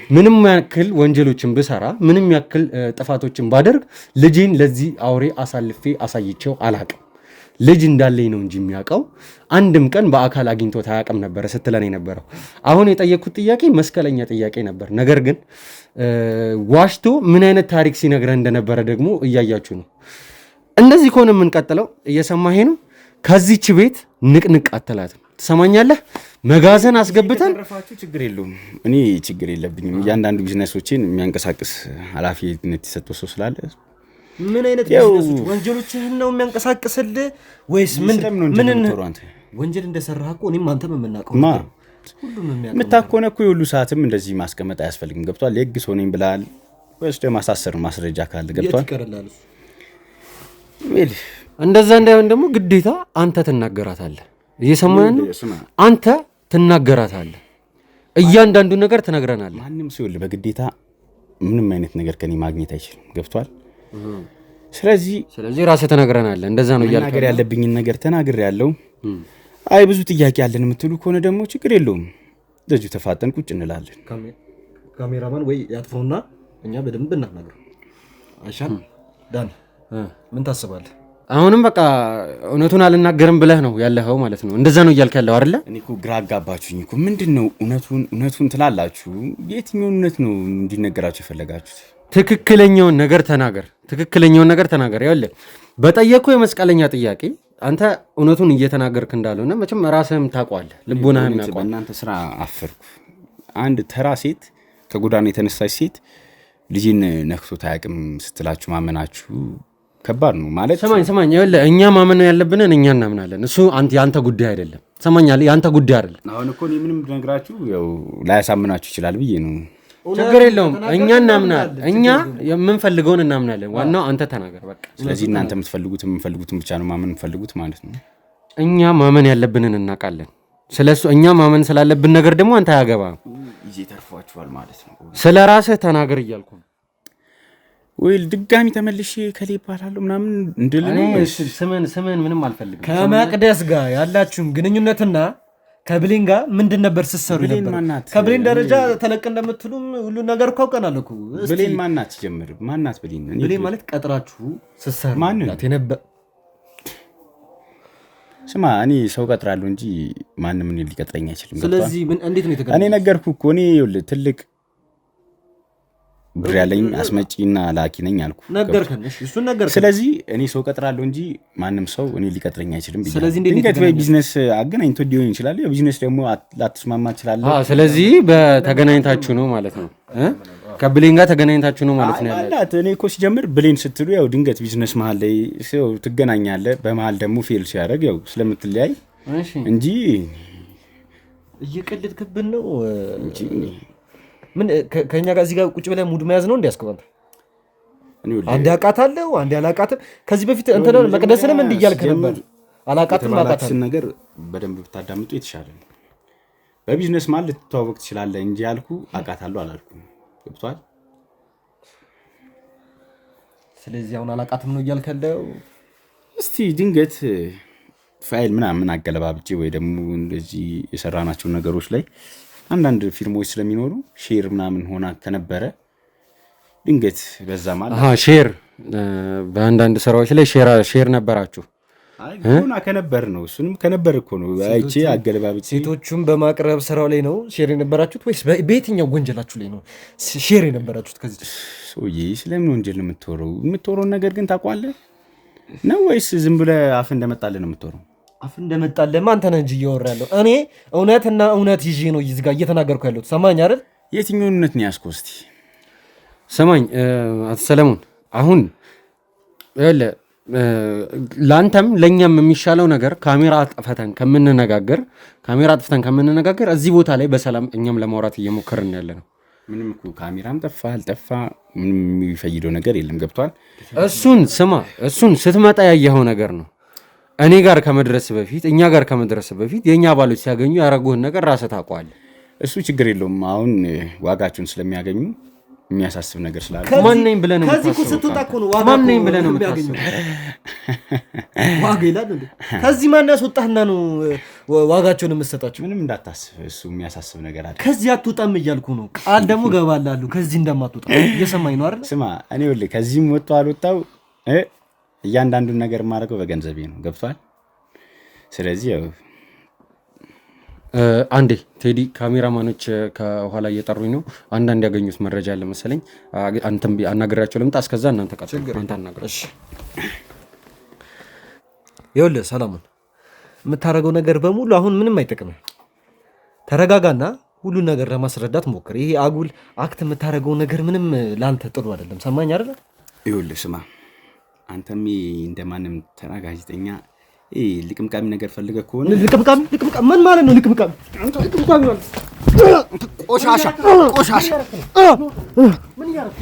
ምንም ያክል ወንጀሎችን ብሰራ፣ ምንም ያክል ጥፋቶችን ባደርግ ልጄን ለዚህ አውሬ አሳልፌ አሳይቼው አላቅም። ልጅ እንዳለኝ ነው እንጂ የሚያውቀው አንድም ቀን በአካል አግኝቶት አያውቅም ነበረ ስትለን የነበረው። አሁን የጠየቅኩት ጥያቄ መስቀለኛ ጥያቄ ነበር። ነገር ግን ዋሽቶ ምን አይነት ታሪክ ሲነግረን እንደነበረ ደግሞ እያያችሁ ነው። እንደዚህ ከሆነ የምንቀጥለው እየሰማሄ ነው። ከዚች ቤት ንቅንቅ አትላትም። ትሰማኛለህ? መጋዘን አስገብተን ችግር የለውም። እኔ ችግር የለብኝም። እያንዳንዱ ቢዝነሶችን የሚያንቀሳቅስ ኃላፊነት የሰጠው ሰው ስላለ ምን አይነት ቢዝነሶች ወንጀሎችህን ነው የሚያንቀሳቅስልህ ወይስ ምን ወንጀል እንደሰራህ እኮ እኔም አንተም የምናውቀው የምታኮነ እኮ የሁሉ ሰዓትም እንደዚህ ማስቀመጥ አያስፈልግም። ገብቷል? የህግ ሰው ነኝ ብለሃል ወይስ ማሳሰር ማስረጃ ካለ ገብቷል? እንደዛ እንዳይሆን ደግሞ ግዴታ አንተ ትናገራታለህ። እየሰማን ነው። አንተ ትናገራታለህ። እያንዳንዱ ነገር ትነግረናለህ። ማንም ሰው በግዴታ ምንም አይነት ነገር ከኔ ማግኘት አይችልም። ገብቷል? ስለዚህ ራስህ ትነግረናለህ። እንደዛ ነው እያልኩ ነገር ያለብኝን ነገር ተናግሬ ያለው። አይ ብዙ ጥያቄ ያለን የምትሉ ከሆነ ደግሞ ችግር የለውም። ለዚህ ተፋጠን ቁጭ እንላለን። ካሜራማን ወይ ያጥፈውና እኛ በደንብ እናናግረው። አይሻል? ዳን ምን ታስባለህ? አሁንም በቃ እውነቱን አልናገርም ብለህ ነው ያለኸው ማለት ነው። እንደዛ ነው እያልክ ያለው አይደለ? እኔ እኮ ግራ አጋባችሁኝ እኮ። ምንድነው እውነቱን ትላላችሁ? የትኛውን እውነት ነው እንዲነገራችሁ የፈለጋችሁት? ትክክለኛውን ነገር ተናገር። ይኸውልህ በጠየቅኩህ የመስቀለኛ ጥያቄ አንተ እውነቱን እየተናገርክ እንዳልሆነ መቼም ራስህም ታውቀዋለህ፣ ልቦናህም ያውቀዋል። እናንተ ስራ አፈርኩ። አንድ ተራ ሴት ከጎዳና የተነሳች ሴት ልጅን ነክቶት አያውቅም ስትላችሁ ማመናችሁ ከባድ ነው ማለት። ሰማኝ ይኸውልህ እኛ ማመን ያለብንን እኛ እናምናለን። እሱ ያንተ ጉዳይ አይደለም። ሰማኛለህ? ያንተ ጉዳይ አይደለም። አሁን እኮ እኔ ምንም ብነግራችሁ ያው ላያሳምናችሁ ይችላል ብዬ ነው። ችግር የለውም። እኛ እናምናለን። እኛ የምንፈልገውን እናምናለን። ዋናው አንተ ተናገር በቃ። ስለዚህ እናንተ የምትፈልጉትን ብቻ ነው ማመን የምትፈልጉት ማለት ነው። እኛ ማመን ያለብንን እናውቃለን። ስለሱ እኛ ማመን ስላለብን ነገር ደግሞ አንተ አያገባም። ይዜ ተርፏችኋል ማለት ነው። ስለ ራስህ ተናገር እያልኩ ወይ ድጋሚ ተመልሼ ከሌ ይባላለሁ ምናምን እንድል ነው። ስምን ምንም አልፈልግም። ከመቅደስ ጋር ያላችሁም ግንኙነትና ከብሌን ጋር ምንድን ነበር ስትሰሩ ነበር? ከብሌን ደረጃ ተለቅ እንደምትሉም ሁሉ ነገር እኮ አውቀናል እኮ። ብሌን ማናት? ጀምር ማናት? ብሌን ማለት ቀጥራችሁ ስትሰሩ ማለት ነበር። ስማ እኔ ሰው ቀጥራለሁ እንጂ ማንም እኔ ሊቀጥረኝ አይችልም። ስለዚህ እንዴት ነው የተገናኘው? እኔ ነገርኩህ እኮ እኔ ትልቅ ብር ያለኝ አስመጪና ላኪ ነኝ አልኩ። እሱን ነገርከኝ። ስለዚህ እኔ ሰው ቀጥራለሁ እንጂ ማንም ሰው እኔ ሊቀጥረኝ አይችልም። ድንገት በቢዝነስ አገናኝቶ ሊሆን ይችላል። ቢዝነስ ደግሞ ላትስማማ ትችላለህ። ስለዚህ በተገናኝታችሁ ነው ማለት ነው። ከብሌን ጋር ተገናኝታችሁ ነው ማለት ነው ያለው። እኔ እኮ ሲጀምር ብሌን ስትሉ ያው ድንገት ቢዝነስ መሀል ላይ ሰው ትገናኛለህ። በመሀል ደግሞ ፌል ሲያደርግ ያው ስለምትለያይ እንጂ እየቀለድክብን ነው እንጂ ምን ከኛ ጋር እዚህ ጋር ቁጭ ብለህ ሙድ መያዝ ነው እንዲያስከው አንተ። አንድ አውቃታለሁ አንድ አላውቃትም። ከዚህ በፊት እንትን መቅደስንም እንዲያልክ ነበር። አላውቃትም አውቃታለሁ ነገር በደንብ ብታዳምጡ የተሻለ ነው። በቢዝነስ ማለት ልትተዋወቅ ትችላለህ እንጂ ያልኩ አውቃታለሁ አላልኩም። ገብቷል? ስለዚህ አሁን አላውቃትም ነው እያልክ ያለው። እስቲ ድንገት ፋይል ምናምን አገለባብጬ ወይ ደግሞ እንደዚህ የሰራናቸው ነገሮች ላይ አንዳንድ ፊልሞች ስለሚኖሩ ሼር ምናምን ሆና ከነበረ ድንገት በዛ ማለት ሼር በአንዳንድ ስራዎች ላይ ሼር ነበራችሁ። ሆና ከነበር ነው እሱንም ከነበር እኮ ነው አይቼ አገለባብጬ። ሴቶቹን በማቅረብ ስራው ላይ ነው ሼር የነበራችሁት ወይስ በየትኛው ወንጀላችሁ ላይ ነው ሼር የነበራችሁት? ከዚህ ሰውዬ ስለምን ወንጀል ነው የምትወረውን ነገር ግን ታውቀዋለህ ነው ወይስ ዝም ብለህ አፍ እንደመጣልህ ነው የምትወረው? አፍ እንደመጣልህ አንተ ነህ እንጂ እያወራ ያለው። እኔ እውነትና እውነት ይዤ ነው እዚህ ጋር እየተናገርኩ ያለሁት። ሰማኝ አይደል? የትኛውን እውነት ነው ያዝከው? እስኪ ሰማኝ አቶ ሰለሞን፣ አሁን ይኸውልህ ለአንተም ለእኛም የሚሻለው ነገር ካሜራ አጥፍተን ከምንነጋገር እዚህ ቦታ ላይ በሰላም እኛም ለማውራት እየሞከርን ያለ ነው። ምንም እኮ ካሜራም ጠፋ አልጠፋ ምንም የሚፈይደው ነገር የለም። ገብቷል? እሱን ስትመጣ ያየኸው ነገር ነው። እኛ ጋር ከመድረስ በፊት የእኛ አባሎች ሲያገኙ ያረጉህን ነገር ራስህ ታውቀዋለህ። እሱ ችግር የለውም። አሁን ዋጋቸውን ስለሚያገኙ የሚያሳስብ ነገር ስላለ ማነኝ ብለህ ነው ከዚህ ስትወጣ እኮ ነው ማነኝ ብለህ ነው የምታስበው? ዋጋ ይላል እንዴ? ከዚህ ማን ያስወጣህና ነው ዋጋቸውን የምትሰጣቸው? ምንም እንዳታስብ፣ እሱ የሚያሳስብ ነገር አለ። ከዚህ አትወጣም እያልኩ ነው። ቃል ደግሞ ገባላለሁ ከዚህ እንደማትወጣ እየሰማኝ ነው አይደል? ስማ፣ እኔ ይኸውልህ ከዚህም ወጣው አልወጣው እያንዳንዱን ነገር የማደርገው በገንዘቤ ነው። ገብቷል? ስለዚህ ያው አንዴ ቴዲ ካሜራማኖች ከኋላ እየጠሩኝ ነው። አንዳንድ ያገኙት መረጃ አለ መሰለኝ። አንተም አናገራቸው ልምጣ። እስከዛ እናንተ አንተ አናገራቸው። እሺ ይኸውልህ ሰለሞን፣ የምታደርገው ነገር በሙሉ አሁን ምንም አይጠቅምም። ተረጋጋና ሁሉን ነገር ለማስረዳት ሞክር። ይሄ አጉል አክት የምታደርገው ነገር ምንም ለአንተ ጥሩ አይደለም። ሰማኝ አይደለ? ይኸውልህ ስማ፣ አንተም እንደማንም ተራ ጋዜጠኛ ልቅምቃሚ ነገር ፈልገህ ከሆነ ልቅምቃሚ ምን ማለት ነው? ልቅምቃሚ ማለት ቆሻሻ ምን እያደረክ